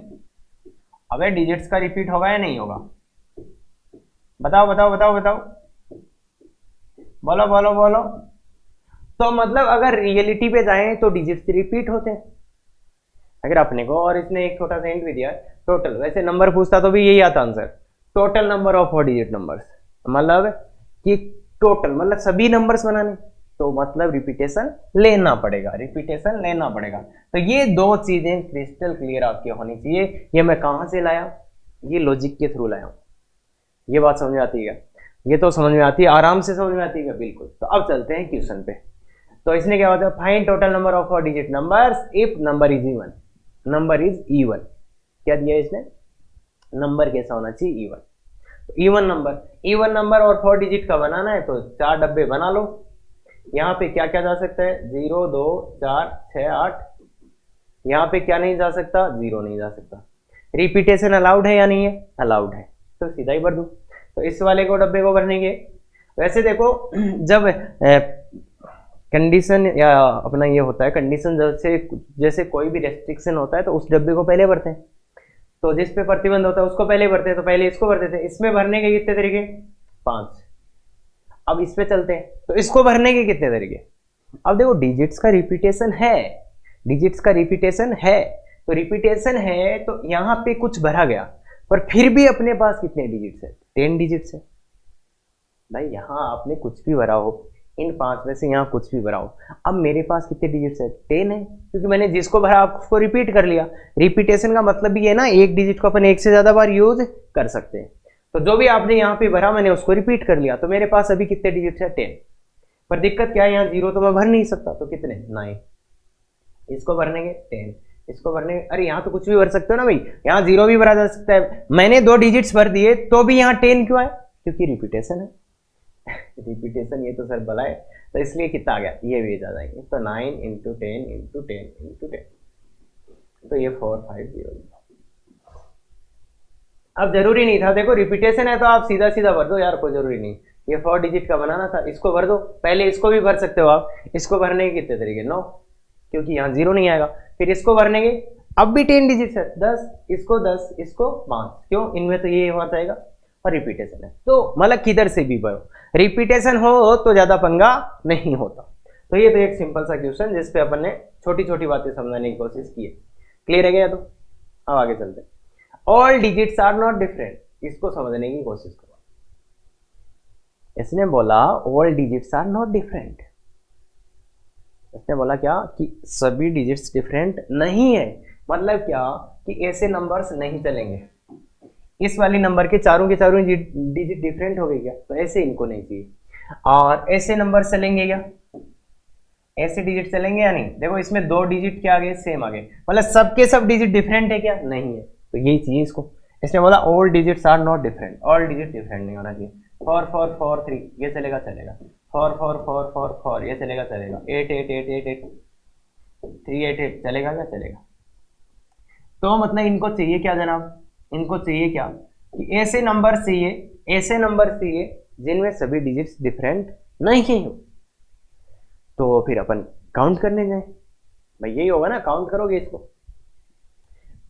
A: अबे डिजिट्स का रिपीट होगा या नहीं होगा, बताओ बताओ बताओ बताओ, बोलो बोलो बोलो। तो मतलब अगर रियलिटी पे जाएं तो डिजिट्स रिपीट होते हैं अगर अपने को, और इसने एक छोटा सा हिंट भी दिया टोटल, वैसे नंबर पूछता तो भी यही आता answer, total number of 4 digit numbers, मतलब कि टोटल मतलब सभी नंबर्स बनाने, तो मतलब रिपीटेशन लेना पड़ेगा, रिपीटेशन लेना पड़ेगा। तो ये दो चीजें क्रिस्टल क्लियर आपके होनी चाहिए। ये मैं कहां से लाया, ये लॉजिक के थ्रू लाया हूं। ये बात समझ में आती है, ये तो समझ में आती है, आराम से समझ में आती है बिल्कुल। तो अब चलते हैं क्वेश्चन पे। तो इसने क्या होता है, find total number of 4 digit numbers if number is even, number is even. क्या दिया इसने, नंबर कैसा होना चाहिए, इवन। तो इवन नंबर और 4 डिजिट का बनाना है तो 4 डब्बे बना लो। यहाँ पे क्या क्या जा सकता है, 0 2 4 6 8। यहाँ पे क्या नहीं जा सकता, 0 नहीं जा सकता। रिपीटेशन अलाउड है या नहीं है, अलाउड है, तो सीधा ही भर दूं। तो इस वाले को डब्बे को भरने के, वैसे देखो जब कंडीशन या अपना ये होता है कंडीशन, जैसे कोई भी रेस्ट्रिक्शन होता है तो उस डब्बे को पहले भरते हैं, तो जिस पे प्रतिबंध होता है उसको पहले भरते हैं, तो पहले इसको भरते थे। इसमें भरने के कितने तरीके, 5। अब इस पे चलते हैं, तो इसको भरने के कितने तरीके। अब देखो डिजिट्स का रिपीटेशन है, डिजिट्स का रिपीटेशन है, तो रिपीटेशन है तो यहाँ पे कुछ भरा गया, पर फिर भी अपने पास कितने डिजिट्स है, 10 डिजिट्स है। भाई यहाँ आपने कुछ भी भरा हो, इन 5 में से यहाँ कुछ भी भरा हो, अब मेरे पास कितने डिजिट्स है, 10 है, क्योंकि मैंने जिसको भरा उसको रिपीट कर लिया। रिपीटेशन का मतलब भी है ना, एक डिजिट को अपन एक से ज्यादा बार यूज कर सकते हैं। तो जो भी आपने यहाँ पे भरा मैंने उसको रिपीट कर लिया, तो मेरे पास अभी कितने डिजिट्स है, 10। पर दिक्कत क्या है, यहाँ 0 तो मैं भर नहीं सकता, तो कितने, 9। इसको भरने के 10, इसको भरने के, अरे यहाँ तो कुछ भी भर सकते हो ना भाई, यहाँ 0 भी भरा जा सकता है। मैंने 2 डिजिट्स भर दिए तो भी यहाँ 10 क्यों है, क्योंकि रिपीटेशन है। रिपीटेशन ये तो सर भला है, तो इसलिए कितना आ गया, ये भी आ जाएंगे। तो 9 × 10 × 10 × 10, तो ये 450। अब जरूरी नहीं था, देखो रिपीटेशन है तो आप सीधा सीधा भर दो यार, कोई जरूरी नहीं। ये 4 डिजिट का बनाना था, इसको भर दो, पहले इसको भी भर सकते हो आप। इसको भरने के कितने तरीके, 9, क्योंकि यहाँ 0 नहीं आएगा। फिर इसको भरने के, अब भी 10 डिजिट है, 10, इसको 10, इसको 5, क्यों, इनमें तो ये हो जाएगा, और रिपीटेशन है तो मतलब किधर से भी भरो, रिपीटेशन हो तो ज्यादा पंगा नहीं होता। तो ये तो एक सिंपल सा क्वेश्चन जिसपे अपन ने छोटी छोटी बातें समझाने की कोशिश की है। क्लियर है क्या, तो अब आगे चलते हैं। All digits are not different, इसको समझने की कोशिश करो। इसने बोला all digits are not different, इसने बोला क्या कि सभी डिजिट्स डिफरेंट नहीं है, मतलब क्या कि ऐसे नंबर्स नहीं चलेंगे, इस वाली नंबर के चारों डिजिट डिफरेंट हो गए क्या, तो ऐसे इनको नहीं चाहिए। और ऐसे नंबर चलेंगे क्या, ऐसे डिजिट चलेंगे या नहीं, देखो इसमें 2 डिजिट क्या आ गए, सेम आ गए, मतलब सबके सब डिजिट डिफरेंट है क्या, नहीं है, तो यही चाहिए इसको। इसने बोला all digits are not different, all digit different नहीं होना चाहिए। 4 4 4 3 ये चलेगा चलेगा, 4 4 4 4 4 ये चलेगा चलेगा, 8 8 8 8 8 3 8 8 चलेगा क्या, चलेगा। तो मतलब इनको चाहिए क्या जनाब, इनको चाहिए क्या कि ऐसे नंबर चाहिए, ऐसे नंबर चाहिए जिनमें सभी डिजिट्स डिफरेंट नहीं हो। तो फिर अपन काउंट करने जाए, भाई यही होगा ना, काउंट करोगे इसको।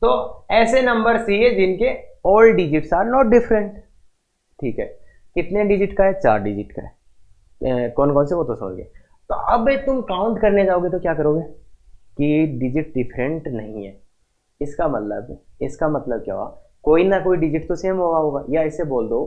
A: तो ऐसे नंबर चाहिए जिनके all digits are not different, ठीक है। कितने डिजिट का है, 4 डिजिट का है, कौन कौन से वो तो समझ गए। तो अब तुम काउंट करने जाओगे तो क्या करोगे कि डिजिट डिफरेंट नहीं है, इसका मतलब क्या हुआ, कोई ना कोई डिजिट तो सेम हुआ होगा, या ऐसे बोल दो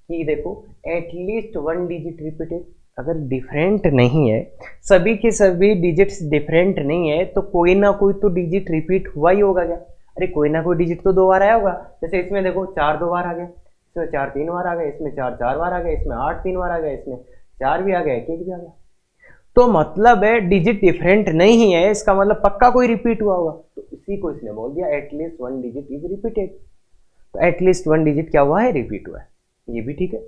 A: कि देखो एटलीस्ट 1 डिजिट रिपीटेड। अगर डिफरेंट नहीं है, सभी के सभी डिजिट्स डिफरेंट नहीं है, तो कोई ना कोई तो डिजिट रिपीट हुआ ही होगा क्या, अरे कोई ना कोई डिजिट तो 2 बार आया होगा। जैसे इसमें देखो 4 2 बार आ गया, इसमें 4 3 बार आ गया, इसमें 4 4 बार आ गया, इसमें 8 3 बार आ गया, इसमें 4 भी आ गया, 1 1 भी आ गया। तो मतलब है डिजिट डिफरेंट नहीं है, इसका मतलब पक्का कोई रिपीट हुआ होगा, तो इसी को इसने बोल दिया एटलीस्ट 1 डिजिट इज रिपीटेड। तो एटलीस्ट 1 डिजिट क्या हुआ है, रिपीट हुआ है, ये भी ठीक है।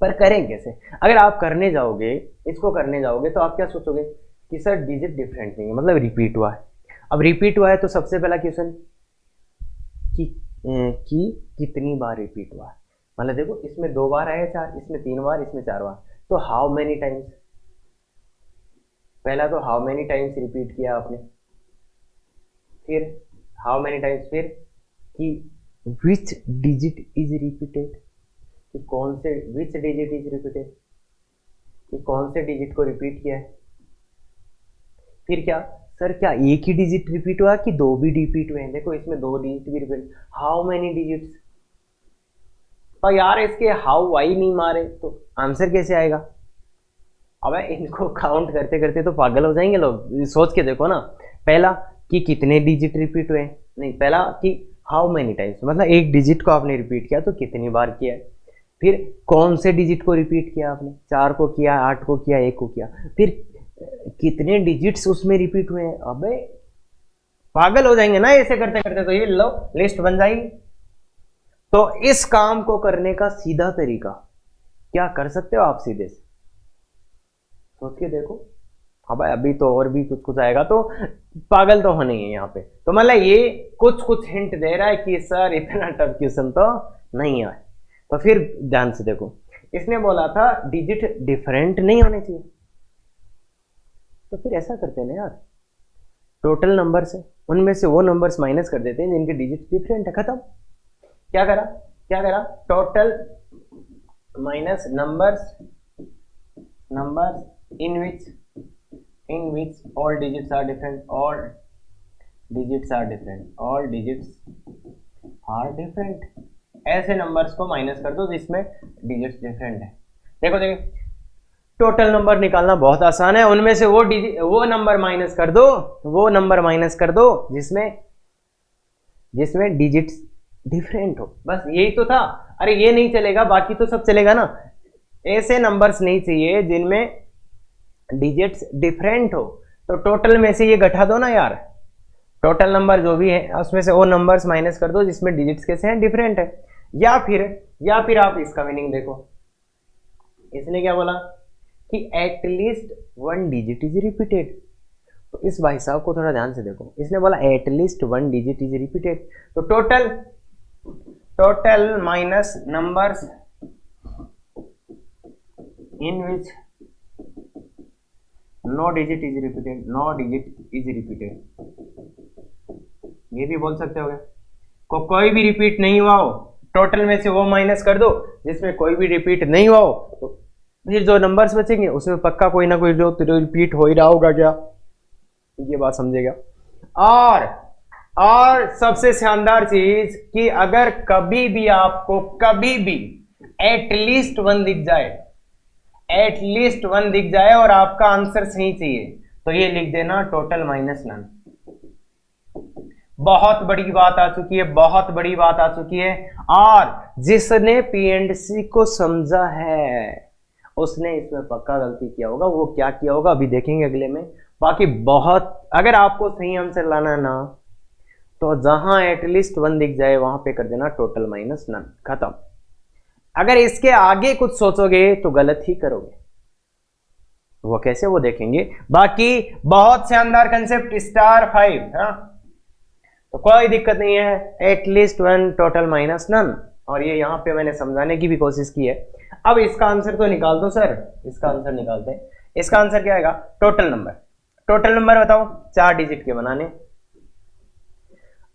A: पर करें कैसे, अगर आप करने जाओगे, इसको करने जाओगे तो आप क्या सोचोगे कि सर डिजिट डिफरेंट नहीं है, मतलब रिपीट हुआ है। अब रिपीट हुआ है तो सबसे पहला क्वेश्चन कि कितनी बार रिपीट हुआ है, मतलब देखो इसमें 2 बार आया 4, इसमें 3 बार, इसमें 4 बार, तो हाउ मेनी टाइम्स, पहला तो हाउ मेनी टाइम्स रिपीट किया आपने, फिर हाउ मेनी टाइम्स, फिर कि विच डिजिट इज रिपीटेड, कि कौन से विच डिजिट इज रिपीटेड, कि कौन से डिजिट को रिपीट किया है। फिर क्या सर, क्या एक ही डिजिट रिपीट हुआ कि 2 भी रिपीट हुए हैं, देखो इसमें 2 डिजिट भी रिपीट, हाउ मेनी डिजिट्स। पर यार इसके हाउ वाई नहीं मारे तो आंसर कैसे आएगा। अब इनको काउंट करते करते तो पागल हो जाएंगे लोग, सोच के देखो ना, पहला कि कितने डिजिट रिपीट हुए, नहीं पहला कि हाउ मेनी टाइम्स, मतलब एक डिजिट को आपने रिपीट किया तो कितनी बार किया है, फिर कौन से डिजिट को रिपीट किया आपने, 4 को किया, 8 को किया, 1 को किया, फिर कितने डिजिट्स उसमें रिपीट हुए हैं। अबे पागल हो जाएंगे ना ऐसे करते करते, तो ये लो लिस्ट बन जाएगी। तो इस काम को करने का सीधा तरीका क्या कर सकते हो आप, सीधे से सोच के देखो। अब अभी तो और भी कुछ कुछ आएगा, तो पागल तो होने ही है यहाँ पे। तो मतलब ये कुछ कुछ हिंट दे रहा है कि सर इतना टफ क्वेश्चन तो नहीं आए। तो फिर ध्यान से देखो, इसने बोला था डिजिट डिफरेंट नहीं होने चाहिए, तो फिर ऐसा करते हैं ना यार, टोटल नंबर्स है उनमें से वो नंबर्स माइनस कर देते हैं जिनके डिजिट डिफरेंट है, खत्म। क्या करा total minus numbers in which all digits are different, all digits are different. ऐसे नंबर्स को माइनस कर दो जिसमें डिजिट्स डिफरेंट है। देखो टोटल नंबर निकालना बहुत आसान है, उनमें से वो नंबर माइनस कर दो जिसमें डिजिट्स डिफरेंट हो, बस यही तो था। अरे ये नहीं चलेगा, बाकी तो सब चलेगा ना। ऐसे नंबर्स नहीं चाहिए जिनमें डिजिट्स डिफरेंट हो, तो टोटल में से ये घटा दो ना यार, टोटल नंबर जो भी है उसमें से वो नंबर्स माइनस कर दो जिसमें डिजिट्स कैसे हैं, डिफरेंट है। या फिर आप इसका मीनिंग देखो, इसने क्या बोला कि एटलीस्ट 1 डिजिट इज रिपीटेड। तो इस भाई साहब को थोड़ा ध्यान से देखो, इसने बोला एटलीस्ट 1 डिजिट इज रिपीटेड, तो total minus numbers in which no digit is repeated, ये भी बोल सकते हो कोई भी रिपीट नहीं हुआ हो, टोटल में से वो माइनस कर दो जिसमें कोई भी रिपीट नहीं हुआ हो, तो फिर जो नंबर्स बचेंगे उसमें पक्का कोई ना कोई जो रिपीट हो ही रहा होगा, क्या ये बात समझेगा। और सबसे शानदार चीज कि अगर कभी भी आपको एटलीस्ट वन दिख जाए और आपका आंसर सही चाहिए, तो ये लिख देना टोटल माइनस नन। बहुत बड़ी बात आ चुकी है, बहुत बड़ी बात आ चुकी है। और जिसने पी एंड सी को समझा है उसने इसमें पक्का गलती किया होगा। वो क्या किया होगा अभी देखेंगे अगले में। बाकी बहुत, अगर आपको सही आंसर लाना है ना, तो जहां एटलीस्ट 1 दिख जाए वहां पे कर देना टोटल माइनस नन, खत्म। अगर इसके आगे कुछ सोचोगे तो गलत ही करोगे। वो कैसे, वो देखेंगे। बाकी बहुत शानदार कंसेप्ट, स्टार 5, हाँ, तो कोई दिक्कत नहीं है। एटलीस्ट 1 टोटल माइनस नन, और ये यहां पे मैंने समझाने की भी कोशिश की है। अब इसका आंसर तो निकाल दो सर, इसका आंसर निकालते हैं। इसका आंसर क्या आएगा? Total number. टोटल नंबर बताओ, 4 डिजिट के बनाने।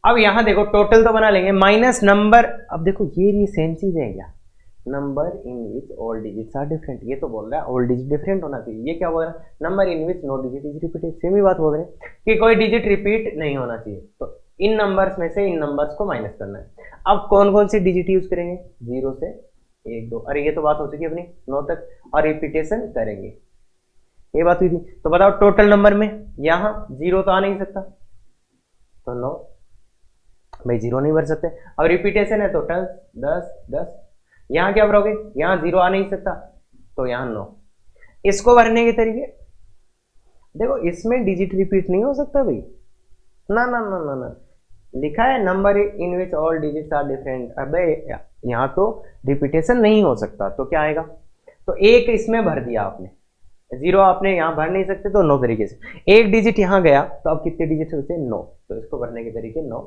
A: अब यहां देखो टोटल तो बना लेंगे, माइनस नंबर। अब देखो ये सेम चीज है क्या? Number in which all digits are different, ये तो बोल रहा है ऑल डिजिट डिफरेंट होना चाहिए। ये क्या बोल रहा है? Number in which no digit is repeated. Same ही बात बोल रहे हैं कि कोई डिजिट रिपीट नहीं होना चाहिए। तो इन नंबर्स में से इन नंबर्स को माइनस करना है। अब कौन कौन सी डिजिट यूज करेंगे? 0 से 1 2, अरे ये तो बात हो चुकी है अपनी 9 तक, और रिपीटेशन करेंगे, ये बात हुई थी। तो बताओ टोटल नंबर में यहां 0 तो आ नहीं सकता, तो 9 भाई 0 नहीं भर सकते। अब रिपीटेशन है तो 10 10, यहां क्या भरोगे? यहां 0 आ नहीं सकता, तो यहां 9। इसको भरने के तरीके देखो, इसमें डिजिट रिपीट नहीं हो सकता भाई, ना ना ना ना ना, लिखा है number in which all digits are different. अबे यहाँ तो रिपीटेशन नहीं हो सकता, तो क्या आएगा? तो 1 इसमें भर दिया आपने, 0 आपने यहाँ भर नहीं सकते, तो 9 तरीके से। 1 डिजिट यहाँ गया, तो अब कितने डिजिट होते हैं? 9, तो इसको भरने के तरीके 9।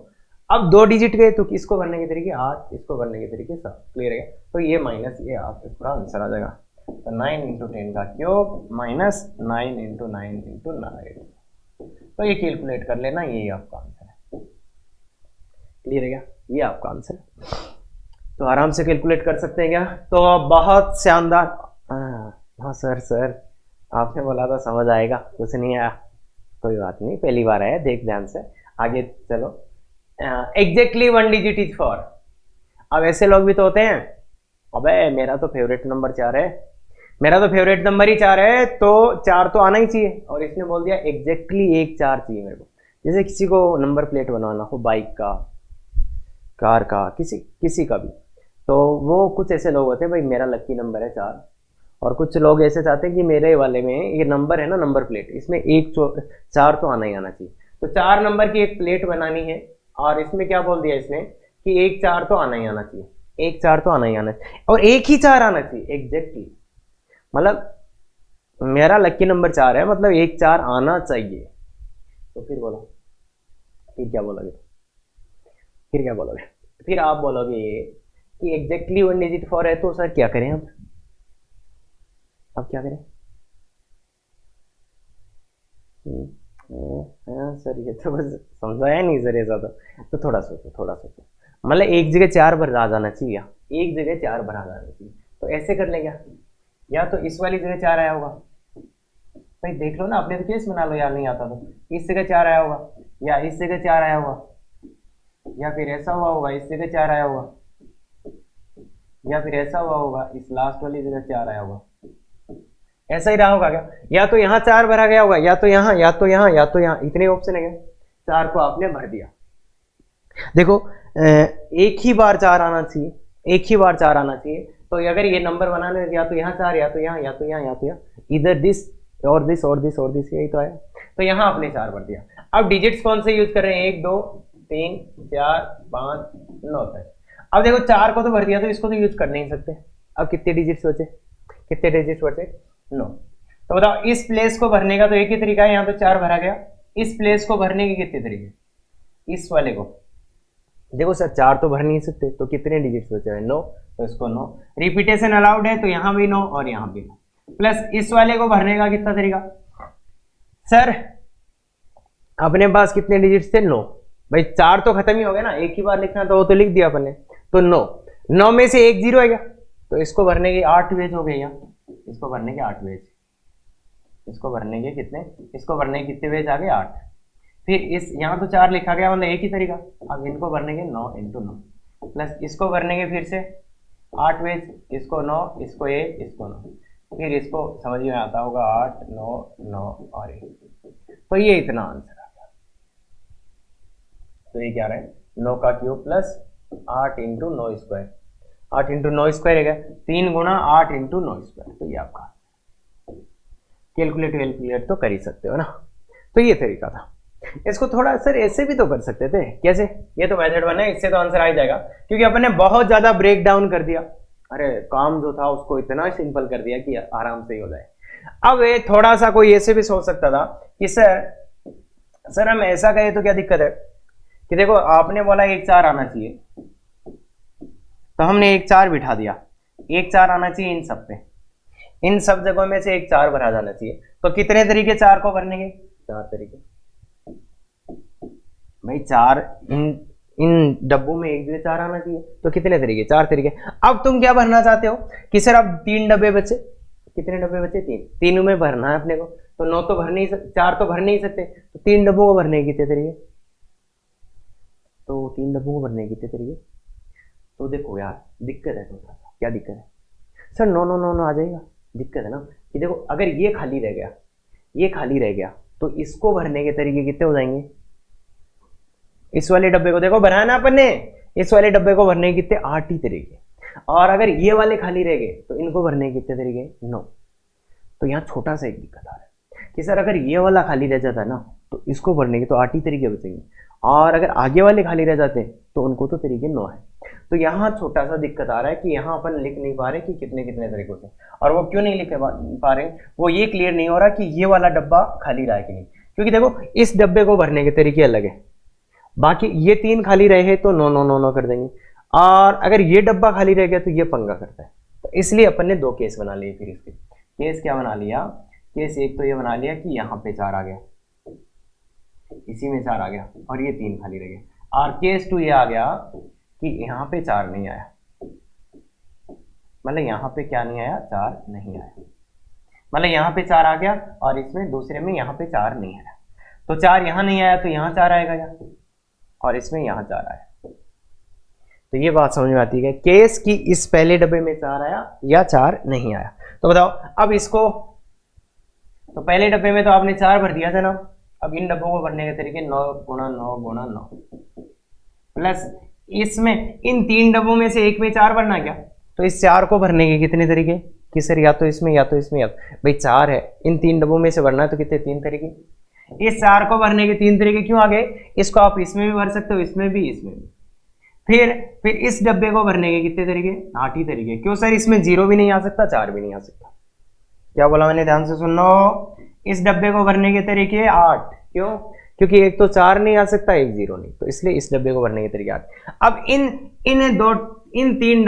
A: अब 2 डिजिट गए, तो इसको भरने के तरीके 8, इसको भरने के तरीके 7। क्लियर है? तो ये माइनस ये 8, इसका आंसर आ जाएगा। तो 9 × 10 का क्यूब माइनस 9 × 9 × 9। तो ये कैलकुलेट कर लेना, यही आपका आंसर है। क्लियर है क्या? ये आपका आंसर है, तो आराम से कैलकुलेट कर सकते हैं क्या? तो बहुत शानदार। हाँ सर आपने बोला था समझ आएगा, कुछ नहीं आया, कोई बात नहीं, पहली बार आया, देख ध्यान से आगे चलो। Exactly 1 digit is 4। अब ऐसे लोग भी तो होते हैं, अबे मेरा तो फेवरेट नंबर 4 है, मेरा तो फेवरेट नंबर ही 4 है, तो 4 तो आना ही चाहिए। और इसने बोल दिया एग्जैक्टली 1 4 चाहिए मेरे को। जैसे किसी को नंबर प्लेट बनवाना हो, बाइक का, कार का, किसी का भी, तो वो कुछ ऐसे लोग होते हैं, भाई मेरा लकी नंबर है 4। और कुछ लोग ऐसे चाहते हैं कि मेरे वाले में ये नंबर है ना, नंबर प्लेट, इसमें 4 तो आना ही आना चाहिए। तो 4 नंबर की एक प्लेट बनानी है, और इसमें क्या बोल दिया इसने कि 1 4 तो आना ही आना चाहिए, 1 4 तो आना ही आना चाहिए, और 1 ही 4 आना चाहिए एग्जैक्टली। मतलब मेरा लकी नंबर 4 है, मतलब 1 4 आना चाहिए। तो फिर बोलो, फिर क्या बोलोगे? फिर क्या बोलोगे? फिर आप बोलोगे कि एग्जैक्टली 1 डिजिट 4 है, तो सर क्या करें अब क्या करें? हाँ सर ये तो बस समझाया नहीं सर, ऐसा तो थोड़ा सोचो। मतलब एक जगह 4 भर आ जाना चाहिए, एक जगह 4 भर आ जाना चाहिए। तो ऐसे कर लेंगे, या तो इस वाली जगह 4 आया होगा, भाई देख लो ना, अपने तो केस बना लो यार, नहीं आता तो इस जगह 4 आया होगा, या इस जगह 4 आया होगा, या फिर ऐसा हुआ होगा इस जगह 4 आया होगा, या फिर ऐसा हुआ होगा इस लास्ट वाली जगह 4 आया होगा। ऐसा ही रहा होगा क्या? या तो यहाँ 4 भरा गया होगा, या तो यहाँ, या तो यहाँ, या तो यहाँ, इतने ऑप्शन है क्या? 4 को आपने भर दिया। देखो एक ही बार 4 आना चाहिए, एक ही बार 4 आना चाहिए। तो अगर ये नंबर बनाने, या तो यहाँ 4, या तो यहाँ, या तो यहाँ, या तो यहाँ, इधर दिस और दिस और दिस और दिस, यही तो आया। तो यहाँ आपने 4 भर दिया। अब डिजिट्स कौन से यूज कर रहे हैं? 1 2 3 4 5 9 तक। अब देखो 4 को तो भर दिया, तो इसको तो यूज कर नहीं सकते। अब कितने डिजिट्स बचे? 9। तो बताओ इस प्लेस को भरने का तो एक ही तरीका है, यहाँ तो 4 भरा गया, इस प्लेस को भरने के कितने तरीके? इस वाले को देखो सर 4 तो भर नहीं सकते, तो कितने डिजिट्स बचे हैं? 9, तो इसको 9। रिपीटेशन अलाउड है, तो यहाँ भी 9 और यहाँ भी 9। प्लस इस वाले को भरने का कितना तरीका? सर अपने पास कितने डिजिट्स थे? 9। भाई 4 तो खत्म ही हो गया ना, एक ही बार लिखना था, वो तो लिख दिया अपन ने। तो 9 में से 1 0 है क्या? तो इसको भरने की 8 वेज हो गई यहाँ, इसको भरने के 8 वेज, इसको भरने के कितने, इसको भरने के कितने वेज आ गए? 8। फिर इस यहाँ तो 4 लिखा गया, मतलब एक ही तरीका। अब इनको भरने के 9 × 9, प्लस इसको भरने के फिर से 8 वेज, इसको 9, इसको 1, इसको 9। फिर इसको समझ में आता होगा 8 9 9 और 1, तो ये इतना आंसर आ गया। तो ये क्या रहा है 9 का cube plus 8 into 9 square, 8 into 9 square है 3 गुना 8 इंटू 9 स्क्वायर। तो ये आपका कैलकुलेट तो कर ही सकते हो ना। तो ये तरीका था। इसको थोड़ा सर ऐसे भी तो कर सकते थे, कैसे? ये तो मेथड बना है, इससे तो आंसर आ ही जाएगा, क्योंकि अपन ने बहुत ज्यादा ब्रेक डाउन कर दिया। अरे काम जो था उसको इतना सिंपल कर दिया कि आराम से ही हो जाए। अब ये थोड़ा सा कोई ऐसे भी सोच सकता था कि सर हम ऐसा कहें तो क्या दिक्कत है कि देखो आपने बोला 1 4 आना चाहिए, तो हमने 1 4 बिठा दिया, 1 4 आना चाहिए इन सब पे, इन सब जगहों में से 1 4 भरा जाना चाहिए। तो कितने तरीके 4 को भरने के? 4 तरीके भाई, 4 इन डब्बों में 1 2 4 आना चाहिए, तो कितने तरीके? 4 तरीके। अब तुम क्या भरना चाहते हो कि सर अब 3 डब्बे बचे, कितने डब्बे बचे? 3, तीनों में भरना है अपने को, तो 9 तो भर नहीं सकते, 4 तो भर नहीं सकते, तो 3 डब्बों को भरने के कितने तरीके? तो 3 डब्बों को भरने के कितने तरीके? तो देखो यार दिक्कत है थोड़ा सा। क्या दिक्कत है सर? 9 9 9 9 आ जाएगा। दिक्कत है ना कि देखो अगर ये खाली रह गया, ये खाली रह गया, तो इसको भरने के तरीके कितने हो जाएंगे? इस वाले डब्बे को देखो भरा ना अपन ने, इस वाले डब्बे को भरने के कितने? 8 ही तरीके। और अगर ये वाले खाली रह गए तो इनको भरने के कितने तरीके? 9। तो यहाँ छोटा सा एक दिक्कत आ रहा है कि सर अगर ये वाला खाली रह जाता ना तो इसको भरने के तो 8 ही तरीके बचेंगे, और अगर आगे वाले खाली रह जाते तो उनको तो तरीके 9 है। तो यहाँ छोटा सा दिक्कत आ रहा है कि यहाँ अपन लिख नहीं पा रहे कि कितने कितने तरीकों से। और वो क्यों नहीं लिख पा रहे? वो ये क्लियर नहीं हो रहा कि ये वाला डब्बा खाली रहा है कि नहीं, क्योंकि देखो इस डब्बे को भरने के तरीके अलग है, बाकी ये 3 खाली रहे तो 9 9 9 9 कर देंगे, और अगर ये डब्बा खाली रह गया तो ये पंगा करता है। तो इसलिए अपन ने 2 केस बना लिए। फिर इसके केस क्या बना लिया? केस एक तो ये बना लिया कि यहाँ पे 4 आ गया, इसी में 4 आ गया, और ये 3 खाली रह गए। और केस 2 ये आ गया कि यहाँ पे 4 नहीं आया, मतलब यहाँ पे क्या नहीं आया? 4 नहीं आया, मतलब यहाँ पे 4 आ गया और इसमें दूसरे में यहाँ पे 4 नहीं आया। तो 4 यहाँ नहीं आया तो यहाँ 4 आएगा यहाँ, और इसमें यहाँ 4 आया। तो ये बात समझ में आती है केस की इस पहले डब्बे में 4 आया या 4 नहीं आया। तो बताओ अब इसको, तो पहले डब्बे में तो आपने 4 भर दिया था ना, अब इन डब्बों को भरने के तरीके 9 गुणा 9 गुणा 9 प्लस इसमें इन 3 डब्बों में से एक में 4 भरना क्या? तो इस 4 को भरने के कितने तरीके कि सर या तो इसमें या तो इसमें, या भाई 4 है इन 3 डब्बों में से भरना है तो कितने? 3 तरीके। इस 4 को भरने के 3 तरीके क्यों आ गए? इसको आप इसमें भी भर सकते हो, इसमें भी, इसमें भी। फिर इस डब्बे को भरने के कितने तरीके? 8 ही तरीके। क्यों सर? इसमें 0 भी नहीं आ सकता, 4 भी नहीं आ सकता। क्या बोला मैंने? ध्यान से सुन लो। इस डब्बे को भरने के तरीके 8। क्यों? क्योंकि एक तो 4 नहीं आ सकता, एक 0 नहीं, तो इसलिए इस डब्बे को भरने के तरीके 8। अब इन 3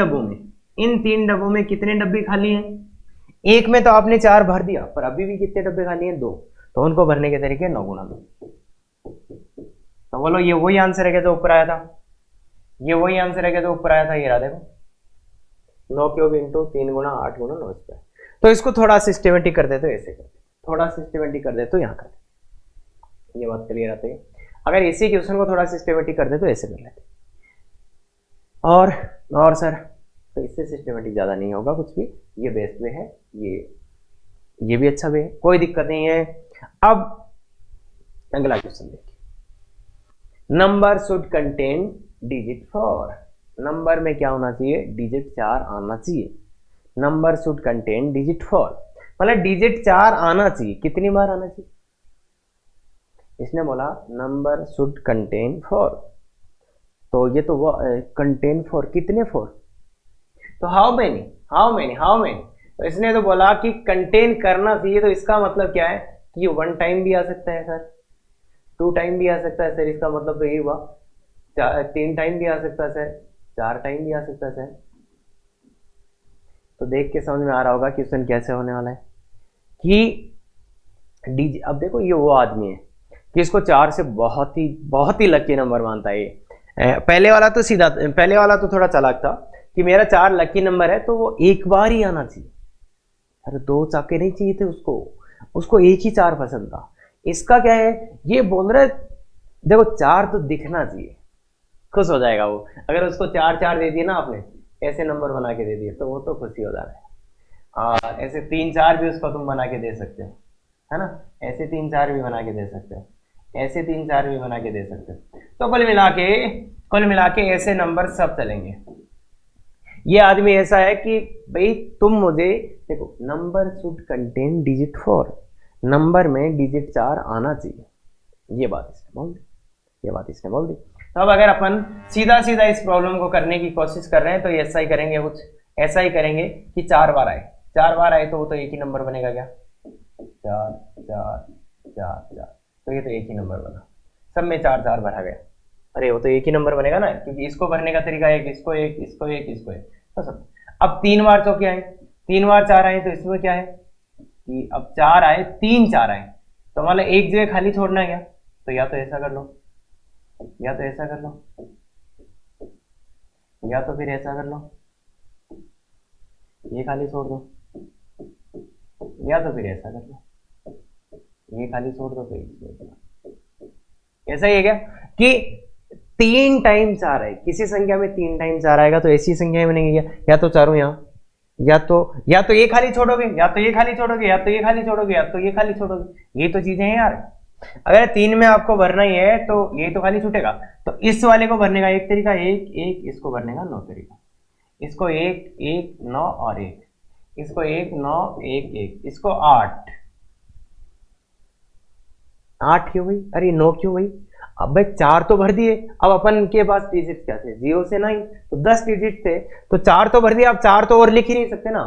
A: डब्बों में कितने डब्बे खाली हैं? एक में तो आपने 4 भर दिया, पर अभी भी कितने डब्बे खाली हैं? 2। तो उनको भरने के तरीके 9 गुणा 2। तो बोलो ये वही आंसर है क्या जो ऊपर आया था? ये वही आंसर है क्या जो ऊपर आया था? ये रहा देखो 9 क्यूब इंटू 3 गुणा 8 गुणा 9 स्क्वायर। तो इसको थोड़ा सिस्टमेटिक कर दे तो ऐसे कर दे, थोड़ा सिस्टमेटिक कर दे तो यहाँ कर दे। ये बात क्लियर आती है। अगर इसी क्वेश्चन को थोड़ा सिस्टमेटिक कर दे तो ऐसे कर लेते। और सर तो इससे सिस्टमेटिक ज़्यादा नहीं होगा कुछ भी, ये बेस्ट वे है, ये भी अच्छा वे है, कोई दिक्कत नहीं है। अब अगला क्वेश्चन देखिए। Number should contain digit 4। Number में क्या होना चाहिए? डिजिट 4 आना चाहिए। नंबर शुड कंटेन डिजिट 4, मतलब डिजिट 4 आना चाहिए। कितनी बार आना चाहिए? इसने बोला नंबर शुड कंटेन 4, तो ये तो वो कंटेन 4, कितने 4? तो हाउ मेनी। तो इसने तो बोला कि कंटेन करना चाहिए, तो इसका मतलब क्या है कि 1 टाइम भी आ सकता है सर, 2 टाइम भी आ सकता है सर, इसका मतलब तो यही हुआ 3 टाइम भी आ सकता है सर, 4 टाइम भी आ सकता है सर। तो देख के समझ में आ रहा होगा क्वेश्चन कैसे होने वाला है कि अब देखो ये वो आदमी है कि इसको 4 से बहुत ही लकी नंबर मानता है ये। पहले वाला तो थोड़ा चालाक था कि मेरा 4 लकी नंबर है तो वो एक बार ही आना चाहिए। अरे 2 चाके नहीं चाहिए थे उसको एक ही 4 पसंद था। इसका क्या है, ये बोल रहा है देखो 4 तो दिखना चाहिए, खुश हो जाएगा वो। अगर उसको 4 4 दे दिए ना आपने, ऐसे नंबर बना के दे दिए तो वो तो खुशी हो जा रहा है। और ऐसे 3 4 भी उसको तुम बना के दे सकते हो, है ना, ऐसे 3 4 भी बना के दे सकते हो, ऐसे 3 4 भी बना के दे सकते हो। तो कुल मिला के ऐसे नंबर सब चलेंगे। ये आदमी ऐसा है कि भाई तुम मुझे देखो, number should contain digit 4, number में डिजिट 4 आना चाहिए, ये बात इसने बोल दी, ये बात इसने बोल दी। तो अब अगर अपन सीधा सीधा इस प्रॉब्लम को करने की कोशिश कर रहे हैं तो ऐसा ही करेंगे, कुछ ऐसा ही करेंगे कि 4 बार आए, 4 बार आए तो वो तो एक ही नंबर बनेगा क्या, 4 4 4 4, तो ये तो एक ही नंबर बना, सब में 4 4 भरा गया, अरे वो तो एक ही नंबर बनेगा ना, क्योंकि इसको भरने का तरीका एक, इसको एक, इसको एक, इसको एक, तो सब। अब 3 बार तो क्या है, 3 बार 4 आए तो इसमें क्या है कि अब 4 आए, 3 4 आए, तो मतलब एक जगह खाली छोड़ना है क्या, तो या तो ऐसा कर लो, या तो ऐसा कर लो, या तो फिर ऐसा कर लो, ये खाली छोड़ दो, या तो फिर ऐसा कर लो, ये खाली छोड़ दो, तो ऐसा ही है क्या कि 3 टाइम 4 है, किसी संख्या में 3 टाइम 4 आएगा तो ऐसी संख्या में बनेगी क्या, या तो चारों यहाँ, या तो ये खाली छोड़ोगे, या तो ये खाली छोड़ोगे, या तो ये खाली छोड़ोगे, या तो ये खाली छोड़ोगे, ये तो चीजें हैं यार। अगर 3 में आपको भरना ही है तो ये तो खाली छूटेगा, तो इस वाले को भरने का एक तरीका, एक एक, इसको भरने का 9 तरीका, इसको 1 1 9 और 1, इसको 1 9 1 1, इसको 8 8 क्यों भाई, अरे 9 क्यों भाई, अब भाई 4 तो भर दिए, अब अपन के पास डिजिट क्या थे, 0 से 9, तो 10 डिजिट थे, तो 4 तो भर दिया, अब 4 तो और लिख ही नहीं सकते ना,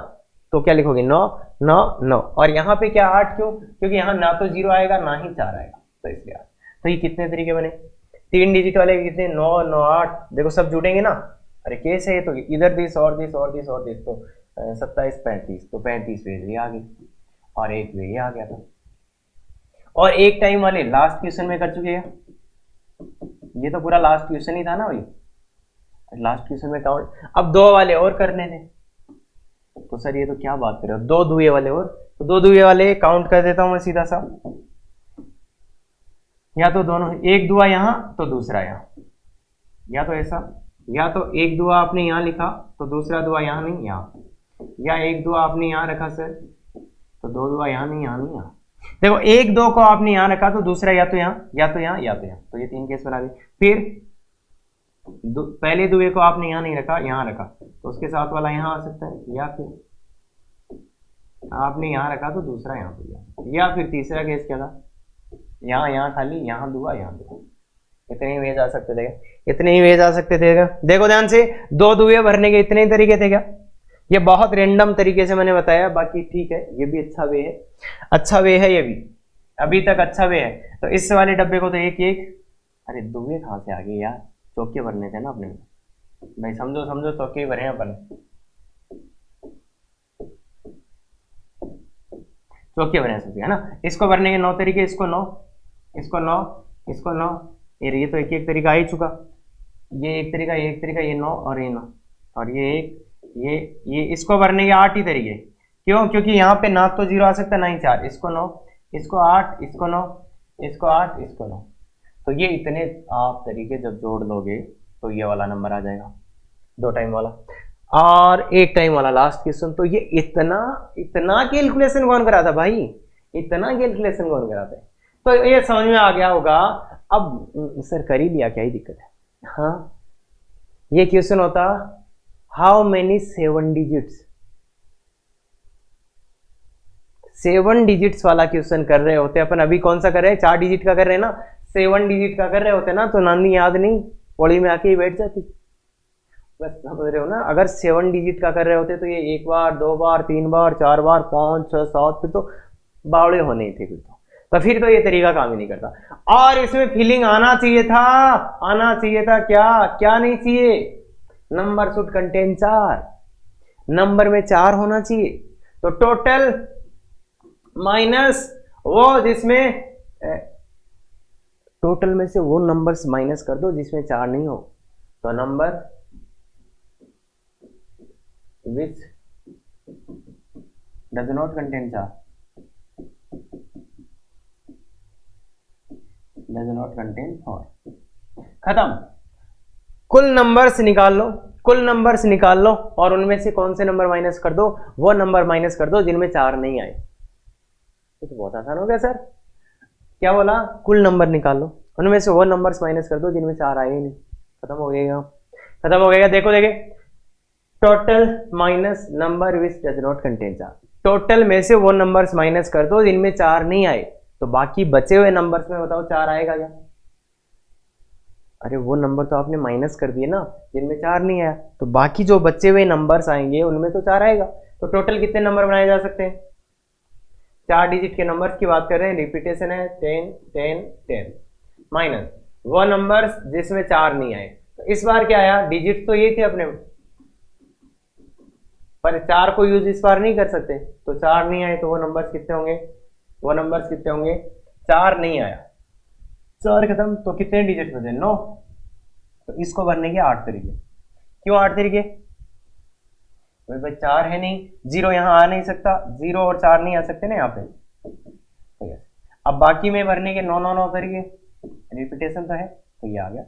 A: तो क्या लिखोगे 9 9 9, और यहाँ पे क्या 8 क्यों, क्योंकि यहाँ ना तो 0 आएगा ना ही 4 आएगा, तो इसलिए 8। तो ये कितने तरीके बने, 3 डिजिट वाले कितने, 9 9 8, देखो सब जुड़ेंगे ना, अरे कैसे है, तो इधर दिस और दिस और दिस और दिस, तो 27 35, तो 35 पे ये आ गई, और एक पे ये आ गया था, और एक टाइम वाले लास्ट क्वेश्चन में कर चुके हैं, ये तो पूरा लास्ट क्वेश्चन ही था ना भाई, लास्ट क्वेश्चन में काउंट, अब 2 वाले और करने थे, तो सर ये तो क्या बात कर रहे हो, 2 दुए वाले और, तो 2 दुए वाले काउंट कर देता हूं मैं सीधा सा, या तो दोनों, एक दुआ यहां तो दूसरा यहां, या तो ऐसा, या तो एक दुआ आपने यहां लिखा तो दूसरा दुआ यहां नहीं यहां, या एक दुआ आपने यहां रखा सर तो 2 दुआ यहां नहीं यहां नहीं यहां, देखो 1 2 को आपने यहां रखा तो दूसरा या तो यहां या तो यहां या तो यहां, तो ये 3 केस बना गए। फिर पहले दुए को आपने यहां नहीं रखा, यहां रखा, तो उसके साथ वाला यहां आ सकता है, या फिर आपने यहां रखा तो दूसरा यहां पे गया, या फिर तीसरा केस क्या था, यहाँ यहाँ खाली, यहाँ दुआ यहाँ दुआ, इतने ही वेज आ सकते थे, इतने ही वेज आ सकते थे। देखो ध्यान से, 2 दुए भरने के इतने ही तरीके थे क्या, ये बहुत रैंडम तरीके से मैंने बताया, बाकी ठीक है, ये भी अच्छा वे है, अच्छा वे है, ये भी अभी तक अच्छा वे है। तो इस वाले डब्बे को तो एक एक, अरे दुए कहाँ से आ गए यार, चौके भरने थे ना अपने में भाई, समझो समझो, चौके भरे हैं अपन, चौके भरे सकते है ना, इसको भरने के 9 तरीके, इसको 9, इसको 9, इसको 9, ये तो एक एक तरीका आ ही चुका, ये एक तरीका, ये एक तरीका, ये 9 और ये 9, और ये एक, ये इसको भरने के 8 ही तरीके, क्यों, क्योंकि यहाँ पे ना तो 0 आ सकता ना ही 4, इसको 9, इसको 8, इसको 9, इसको 8, इसको 9, तो ये इतने आप तरीके जब जोड़ लोगे तो ये वाला नंबर आ जाएगा, 2 टाइम वाला और 1 टाइम वाला लास्ट क्वेश्चन। तो ये इतना इतना कैलकुलेशन कौन कराता भाई, इतना कैलकुलेशन कौन कराता है, तो ये समझ में आ गया होगा। अब सर कर ही लिया, क्या ही दिक्कत है, हाँ ये क्वेश्चन होता हाउ मेनी 7 डिजिट्स, 7 डिजिट्स वाला क्वेश्चन कर रहे होते अपन, अभी कौन सा कर रहे हैं, 4 डिजिट का कर रहे हैं ना, 7 डिजिट का कर रहे होते ना, तो नानी याद नहीं पौड़ी में आके ही बैठ जाती, बस समझ रहे हो ना। अगर 7 डिजिट का कर रहे होते तो ये 1 बार 2 बार 3 बार 4 बार 5 6 7, फिर तो बावड़े होने ही थे, फिर तो ये तरीका काम ही नहीं करता। और इसमें फीलिंग आना चाहिए था, आना चाहिए था, क्या क्या नहीं चाहिए, नंबर शुड कंटेन 4, नंबर में 4 होना चाहिए, तो टोटल माइनस वो जिसमें, टोटल में से वो नंबर्स माइनस कर दो जिसमें 4 नहीं हो, तो number which does not contain 4 does not contain 4, खत्म। कुल नंबर्स निकाल लो, कुल नंबर्स निकाल लो और उनमें से कौन से नंबर माइनस कर दो, वो नंबर माइनस कर दो जिनमें 4 नहीं आए। ये तो बहुत आसान हो गया सर। क्या बोला, कुल नंबर निकाल लो, उनमें से वो नंबर्स माइनस कर दो जिनमें 4 आए ही नहीं। खत्म हो गया, खत्म हो गया। देखो देखे, total minus number which does not contain 4। Total में से वो नंबर्स माइनस कर दो जिनमें 4 नहीं आए, तो बाकी बचे हुए नंबर्स में बताओ 4 आएगा क्या? अरे वो नंबर तो आपने माइनस कर दिए ना जिनमें 4 नहीं आया, तो बाकी जो बचे हुए नंबर्स आएंगे उनमें तो 4 आएगा। तो टोटल कितने नंबर बनाए जा सकते हैं? 4 डिजिट के नंबर्स की बात कर रहे हैं, रिपीटेशन है 10 10 10 माइनस वो नंबर्स जिसमें 4 नहीं आए। तो इस बार क्या आया, डिजिट तो ये थे अपने, पर 4 को यूज इस बार नहीं कर सकते, तो 4 नहीं आए तो वो नंबर्स कितने होंगे, वो नंबर्स कितने होंगे, 4 नहीं आया, 4 खत्म। तो कितने डिजिट बचे, 9। तो इसको भरने के 8 तरीके। क्यों 8 तरीके? भाई 4 है नहीं, 0 यहाँ आ नहीं सकता, 0 और 4 नहीं आ सकते ना यहाँ पे। ठीक है, अब बाकी में भरने के 9 9 9 तरीके, रिपीटेशन तो है, तो ये आ गया।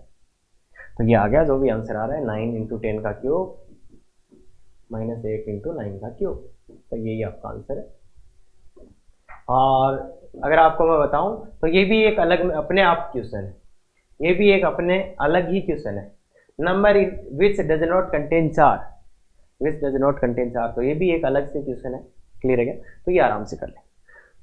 A: तो ये आ गया जो भी आंसर आ रहा है, 9 इंटू 10 का क्यूब माइनस 8 इंटू 9 का क्यूब। तो यही आपका आंसर है। और अगर आपको मैं बताऊं तो ये भी एक अलग अपने आप क्वेश्चन है, ये भी एक अपने अलग ही क्वेश्चन है। Number which does not contain 4, which does not contain 4, तो ये भी एक अलग से क्वेश्चन है। क्लियर है क्या? तो ये आराम से कर ले।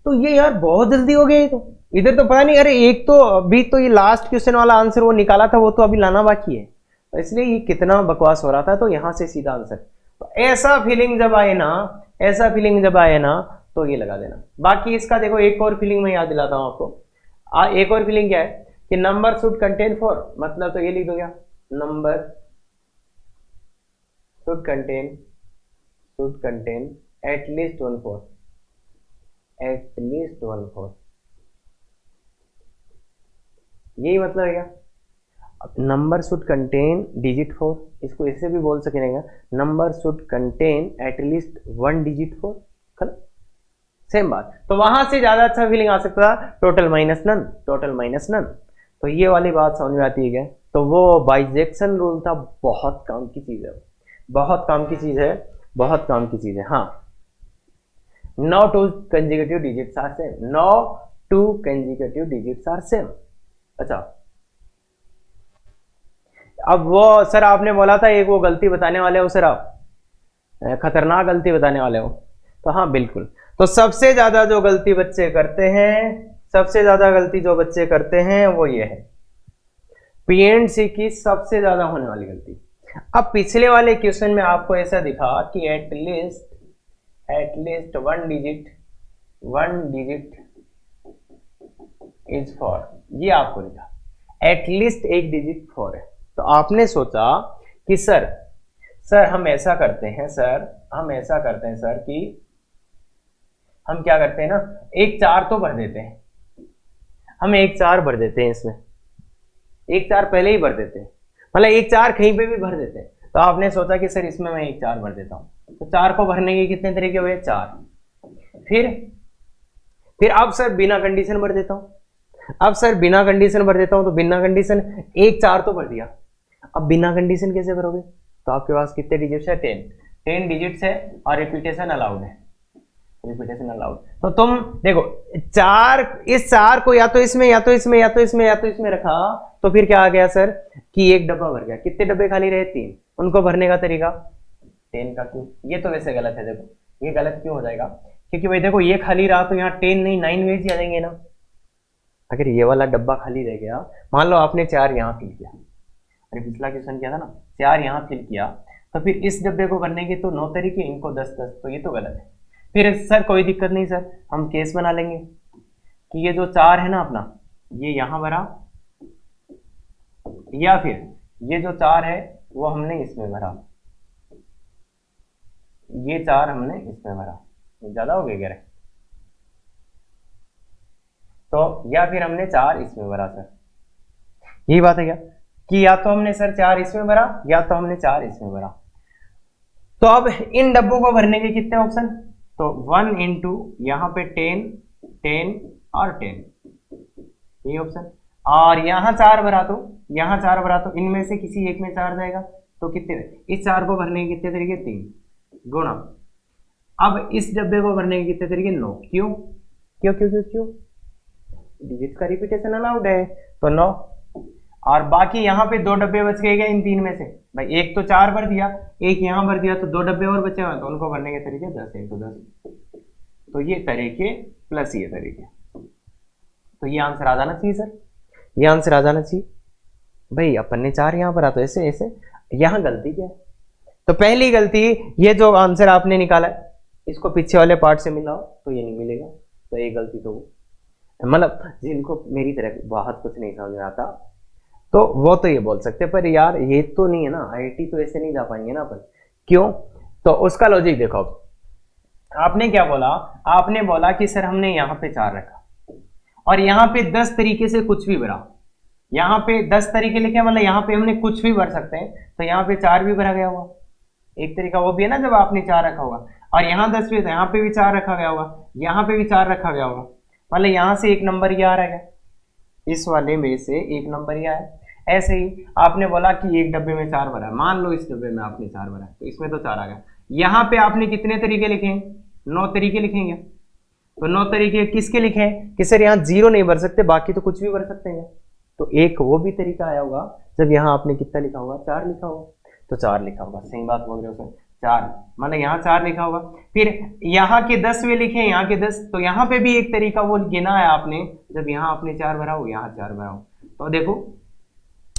A: तो ये यार बहुत जल्दी हो गया, ये तो इधर तो पता नहीं, अरे एक तो अभी तो ये लास्ट क्वेश्चन वाला आंसर वो निकाला था, वो तो अभी लाना बाकी है, तो इसलिए ये कितना बकवास हो रहा था। तो यहां से सीधा आंसर। तो ऐसा फीलिंग जब आए ना, ऐसा फीलिंग जब आए ना, तो ये लगा देना। बाकी इसका देखो एक और फीलिंग मैं याद दिलाता हूं आपको। एक और फीलिंग क्या है कि नंबर शुड कंटेन 4, मतलब तो ये लिख दो क्या, number should contain at least 1 4, at least 1 4, यही मतलब है क्या? नंबर शुड कंटेन डिजिट 4, इसको ऐसे भी बोल सकेंगे, number should contain at least 1 digit 4। Same बात। तो वहां से ज्यादा अच्छा फीलिंग आ सकता था, total minus none, total minus none. तो ये वाली बात समझ में आती है क्या? तो वो बाइजेक्शन रूल था, बहुत काम की चीज है, बहुत काम की चीज है, बहुत काम की चीज है। हाँ, no two consecutive digits are same, no two consecutive digits are same. अच्छा, अब वो सर आपने बोला था एक वो गलती बताने वाले हो सर, आप खतरनाक गलती बताने वाले हो। तो हाँ बिल्कुल, तो सबसे ज्यादा जो गलती बच्चे करते हैं, सबसे ज्यादा गलती जो बच्चे करते हैं वो ये है, पीएनसी की सबसे ज्यादा होने वाली गलती। अब पिछले वाले क्वेश्चन में आपको ऐसा दिखा कि at least one digit is 4, ये आपको दिखा, एट लीस्ट एक डिजिट 4 है। तो आपने सोचा कि सर हम ऐसा करते हैं सर, हम ऐसा करते हैं सर कि हम क्या करते हैं ना, एक 4 तो भर देते हैं, हम एक 4 भर देते हैं, इसमें एक 4 पहले ही भर देते हैं, मतलब एक 4 कहीं पे भी भर देते हैं। तो आपने सोचा कि सर इसमें मैं एक 4 भर देता हूं। तो 4 को भरने के कितने तरीके हुए, 4। फिर अब सर बिना कंडीशन भर देता हूं, अब सर बिना कंडीशन भर देता हूं, तो बिना कंडीशन एक 4 तो भर दिया। अब बिना कंडीशन कैसे भरोगे? तो आपके पास कितने डिजिट्स है, 10 डिजिट्स है और रिपीटेशन अलाउड है, रिपीटेशन अलाउड। तो तुम देखो 4, इस 4 को या तो इसमें या तो इसमें या तो इसमें या तो इसमें रखा, तो फिर क्या आ गया सर कि एक डब्बा भर गया। कितने डब्बे खाली रहे, 3। उनको भरने का तरीका 10 का क्यूब। ये तो वैसे गलत है, देखो ये गलत क्यों हो जाएगा, क्योंकि भाई देखो ये खाली रहा तो यहाँ 10 नहीं 9 वेज आ जाएंगे ना। अगर ये वाला डब्बा खाली रह गया, मान लो आपने 4 यहाँ फिल किया, अरे पिछला क्वेश्चन किया था ना, 4 यहाँ फिल किया, तो फिर इस डब्बे को भरने के तो 9 तरीके, इनको 10 तो ये तो गलत है। फिर सर कोई दिक्कत नहीं सर, हम केस बना लेंगे कि ये जो 4 है ना अपना, ये यहां भरा, या फिर ये जो 4 है वो हमने इसमें भरा, ये 4 हमने इसमें भरा, ज्यादा हो गया क्या? तो या फिर हमने 4 इसमें भरा सर, यही बात है क्या कि या तो हमने सर 4 इसमें भरा या तो हमने 4 इसमें भरा। तो अब इन डब्बों को भरने के कितने ऑप्शन, तो 1 इंटू यहाँ पे 10 10 और 10, ये ऑप्शन। और यहाँ 4 भरा तो यहाँ 4 भरा तो इनमें से किसी एक में 4 जाएगा, तो कितने, इस 4 को भरने के कितने तरीके, 3 गुणा, अब इस डब्बे को भरने के कितने तरीके, 9। क्यों क्यों क्यों क्यों क्यों, डिजिट का रिपीटेशन अलाउड है तो 9। और बाकी यहाँ पे 2 डब्बे बच गए क्या इन 3 में से, भाई एक तो 4 भर दिया, एक यहाँ भर दिया, तो 2 डब्बे और बचे हुए, तो उनको भरने के तरीके 10 है तो 10। तो ये तरीके प्लस ये तरीके, तो ये आंसर आ जाना चाहिए सर, ये आंसर आ जाना चाहिए। भाई अपन ने 4 यहाँ भरा तो ऐसे ऐसे, यहाँ गलती क्या है, तो पहली गलती ये जो आंसर आपने निकाला है इसको पीछे वाले पार्ट से मिलाओ तो ये नहीं मिलेगा, तो ये गलती तो मतलब जिनको मेरी तरह बहुत कुछ नहीं समझ में आता तो वो तो ये बोल सकते, पर यार ये तो नहीं है ना, आईआईटी तो ऐसे नहीं जा पाएंगे ना अपन, क्यों, तो उसका लॉजिक देखो। आपने क्या बोला, आपने बोला कि सर हमने यहाँ पे 4 रखा और यहाँ पे 10 तरीके से कुछ भी भरा, यहाँ पे 10 तरीके लिखे मतलब यहाँ पे हमने कुछ भी भर सकते हैं, तो यहाँ पे 4 भी भरा गया होगा, एक तरीका वो भी है ना जब आपने 4 रखा होगा, और यहाँ 10 भी, तो यहाँ पे भी 4 रखा गया होगा, यहाँ पे भी 4 रखा गया होगा, मतलब यहाँ से एक नंबर ये आ रहा है, इस वाले में से एक नंबर ये आया। ऐसे ही आपने बोला कि एक डब्बे में 4 भरा, मान लो इस डब्बे में आपने 4 भरा तो इसमें तो 4 आ गया, यहाँ पे आपने कितने तरीके लिखेंगे, 9 तरीके लिखेंगे, तो 9 तरीके किसके लिखे हैं कि सर यहाँ 0 नहीं भर सकते, बाकी तो कुछ भी भर सकते हैं, तो एक वो भी तरीका आया होगा जब यहाँ आपने कितना लिखा होगा, 4 लिखा होगा, तो 4 लिखा होगा, सही बात बोल रहे हो सर, 4 मतलब यहाँ 4 लिखा होगा। फिर यहाँ के 10 वे लिखे, यहाँ के 10, तो यहाँ पे भी एक तरीका वो गिना है आपने, जब यहाँ आपने 4 भरा हो, यहाँ 4 भरा हो, तो देखो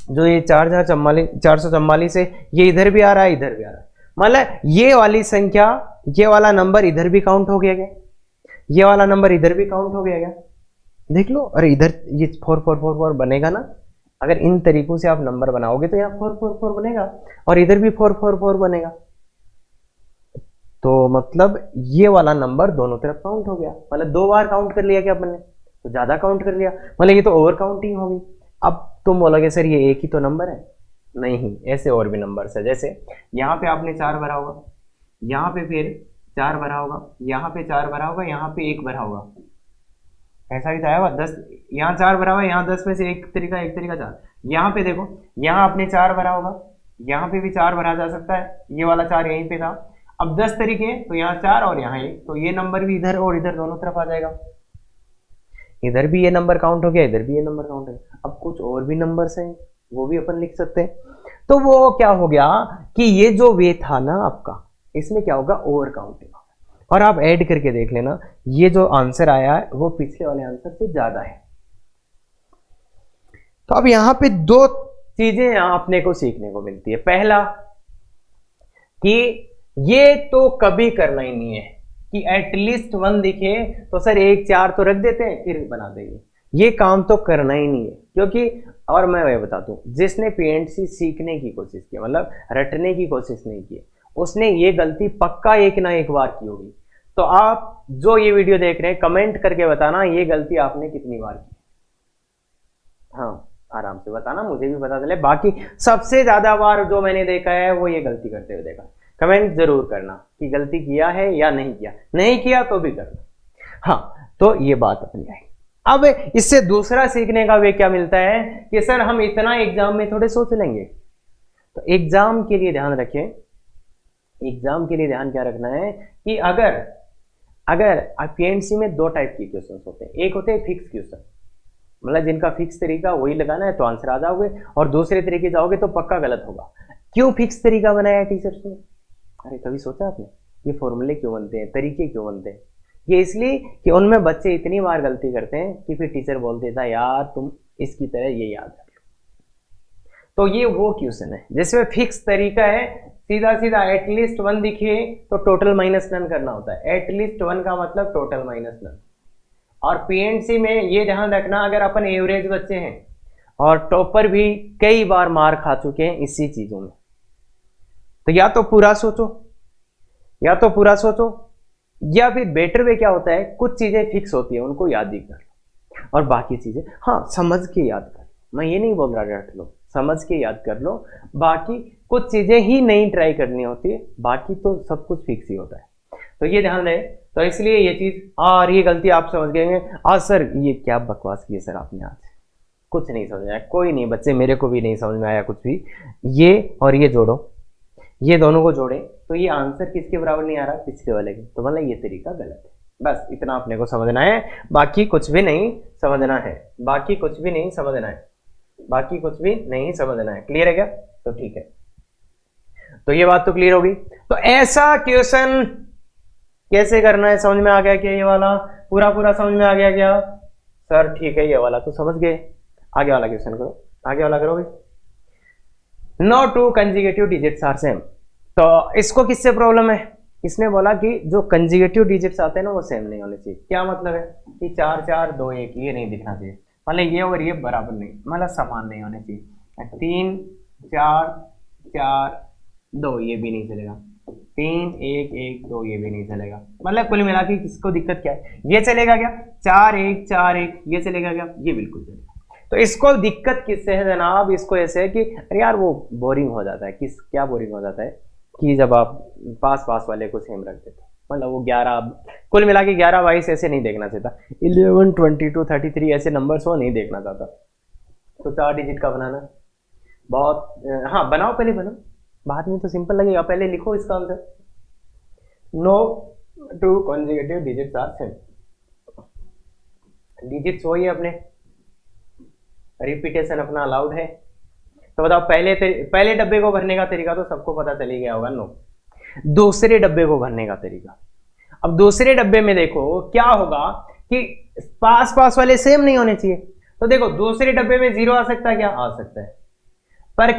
A: जो ये 444 है ये इधर भी आ रहा है, इधर भी आ रहा है, मतलब ये वाली संख्या, ये वाला नंबर इधर भी काउंट हो गया क्या, ये वाला नंबर इधर भी काउंट हो गया क्या, देख लो, अरे इधर ये 4444 बनेगा ना, अगर इन तरीकों से आप नंबर बनाओगे तो यहाँ 444 बनेगा और इधर भी 444 बनेगा, तो मतलब ये वाला नंबर दोनों तरफ काउंट हो गया, मतलब 2 बार काउंट कर लिया क्या अपन ने, तो ज्यादा काउंट कर लिया, मतलब ये तो ओवर काउंटिंग होगी। अब तुम बोलोगे सर ये एक ही तो नंबर है, नहीं ऐसे और भी नंबर है, जैसे यहाँ पे आपने 4 भरा होगा, यहाँ पे फिर 4 भरा होगा, यहाँ पे 4 भरा होगा, यहाँ पे 1 भरा होगा, ऐसा ही तो आया हुआ 10, यहाँ 4 भरा हुआ, यहाँ 10 में से एक तरीका 4, यहाँ पे देखो यहाँ आपने 4 भरा होगा, यहाँ पे भी 4 भरा जा सकता है, ये वाला 4 यहीं पे था, अब 10 तरीके तो यहाँ 4 और यहाँ 1, तो ये नंबर भी इधर और इधर दोनों तरफ आ जाएगा, इधर भी ये नंबर काउंट हो गया, इधर भी ये नंबर काउंट हो गया। अब कुछ और भी नंबर्स हैं वो भी अपन लिख सकते हैं, तो वो क्या हो गया कि ये जो वे था ना आपका, इसमें क्या होगा, ओवर काउंटिंग, और आप ऐड करके देख लेना, ये जो आंसर आया है वो पिछले वाले आंसर से ज्यादा है। तो अब यहां पे 2 चीजें यहां अपने को सीखने को मिलती है, पहला कि ये तो कभी करना ही नहीं है कि एटलीस्ट 1 दिखे तो सर 1 4 तो रख देते हैं फिर बना देंगे, ये काम तो करना ही नहीं है, क्योंकि और मैं वही बता दूं, जिसने पीएनसी सीखने की कोशिश की, मतलब रटने की कोशिश नहीं की, उसने ये गलती पक्का एक ना एक बार की होगी। तो आप जो ये वीडियो देख रहे हैं कमेंट करके बताना ये गलती आपने कितनी बार की, हाँ आराम से बताना, मुझे भी पता चले, बाकी सबसे ज्यादा बार जो मैंने देखा है वो ये गलती करते हुए देखा, कमेंट जरूर करना कि गलती किया है या नहीं किया, नहीं किया तो भी करना, हाँ तो ये बात अपनी आई। अब इससे दूसरा सीखने का वे क्या मिलता है कि सर हम इतना एग्जाम में थोड़े सोच लेंगे, तो एग्जाम के लिए ध्यान रखें, एग्जाम के लिए ध्यान क्या रखना है कि अगर पीएनसी में 2 टाइप के क्वेश्चन होते हैं, एक होते हैं फिक्स क्वेश्चन, मतलब जिनका फिक्स तरीका वही लगाना है तो आंसर आ जाओगे, और दूसरे तरीके जाओगे तो पक्का गलत होगा। क्यों फिक्स तरीका बनाया है टीचर्स ने, अरे कभी सोचा आपने ये फॉर्मूले क्यों बनते हैं, तरीके क्यों बनते हैं, ये इसलिए कि उनमें बच्चे इतनी बार गलती करते हैं कि फिर टीचर बोल देता है यार तुम इसकी तरह ये याद रख लो, तो ये वो क्वेश्चन है जिसमें फिक्स तरीका है, सीधा सीधा एटलीस्ट 1 दिखे तो टोटल माइनस नन करना होता है, एटलीस्ट 1 का मतलब टोटल माइनस नन। और पीएनसी में ये ध्यान रखना, अगर अपन एवरेज बच्चे हैं और टॉपर भी कई बार मार खा चुके हैं इसी चीजों में, तो या तो पूरा सोचो या फिर बेटर वे क्या होता है, कुछ चीजें फिक्स होती है उनको याद ही कर लो, और बाकी चीजें हाँ समझ के याद कर लो, मैं ये नहीं बोल रहा रट लो, समझ के याद कर लो, बाकी कुछ चीजें ही नहीं ट्राई करनी होती है, बाकी तो सब कुछ फिक्स ही होता है, तो ये ध्यान रहे। तो इसलिए ये चीज और ये गलती आप समझ गए आज सर ये क्या बकवास की है सर आपने आज, कुछ नहीं समझ आया, कोई नहीं बच्चे, मेरे को भी नहीं समझ में आया कुछ भी। ये और ये जोड़ो, ये दोनों को जोड़े तो ये आंसर किसके बराबर नहीं आ रहा, पिछले वाले के, तो मतलब ये तरीका गलत है। बस इतना अपने को समझना है, बाकी कुछ भी नहीं समझना है, बाकी कुछ भी नहीं समझना है, बाकी कुछ भी नहीं समझना है। क्लियर है क्या? तो ठीक है, तो ये बात तो क्लियर होगी। तो ऐसा क्वेश्चन कैसे करना है समझ में आ गया क्या? ये वाला पूरा पूरा समझ में आ गया क्या सर? ठीक है, ये वाला तो समझ गए। आगे वाला क्वेश्चन करो, आगे वाला करोगे। No two conjugative digits are same. तो इसको किससे प्रॉब्लम है? इसने बोला कि जो कंजुगेटिव डिजिट्स आते हैं ना वो सेम नहीं होने चाहिए। क्या मतलब है कि 4 4 2 1 ये नहीं दिखना चाहिए, मतलब ये और ये बराबर नहीं, मतलब समान नहीं होने चाहिए। 3 4 4 2 ये भी नहीं चलेगा, 3 1 1 2 ये भी नहीं चलेगा। मतलब कुल मिला के किसको दिक्कत क्या है? ये चलेगा क्या? 4 1 4 1 ये चलेगा क्या? ये बिल्कुल चलेगा। तो इसको दिक्कत किससे है जनाब? इसको ऐसे है कि अरे यार वो बोरिंग हो जाता है। किस क्या बोरिंग हो जाता है कि जब आप पास पास वाले को सेम रख देते, मतलब वो 11 कुल मिला के 11 22 ऐसे नहीं देखना चाहता, 11 22 33 ऐसे नंबर्स वो नहीं देखना चाहता। तो 4 डिजिट का बनाना बहुत, हाँ बनाओ, पहले बनाओ, बाद में तो सिंपल लगेगा। पहले लिखो इसका answer, no two conjugative digits are same. Digits वही है अपने, रिपीटेशन अपना अलाउड है। तो बताओ पहले डब्बे को भरने का तरीका तो सबको पता चल ही गया होगा। नो, दूसरे डब्बे को भरने का तरीका। अब दूसरे डब्बे में देखो क्या होगा कि पास पास वाले सेम नहीं होने चाहिए। तो देखो दूसरे डब्बे में 0 आ सकता है क्या? आ सकता है, पर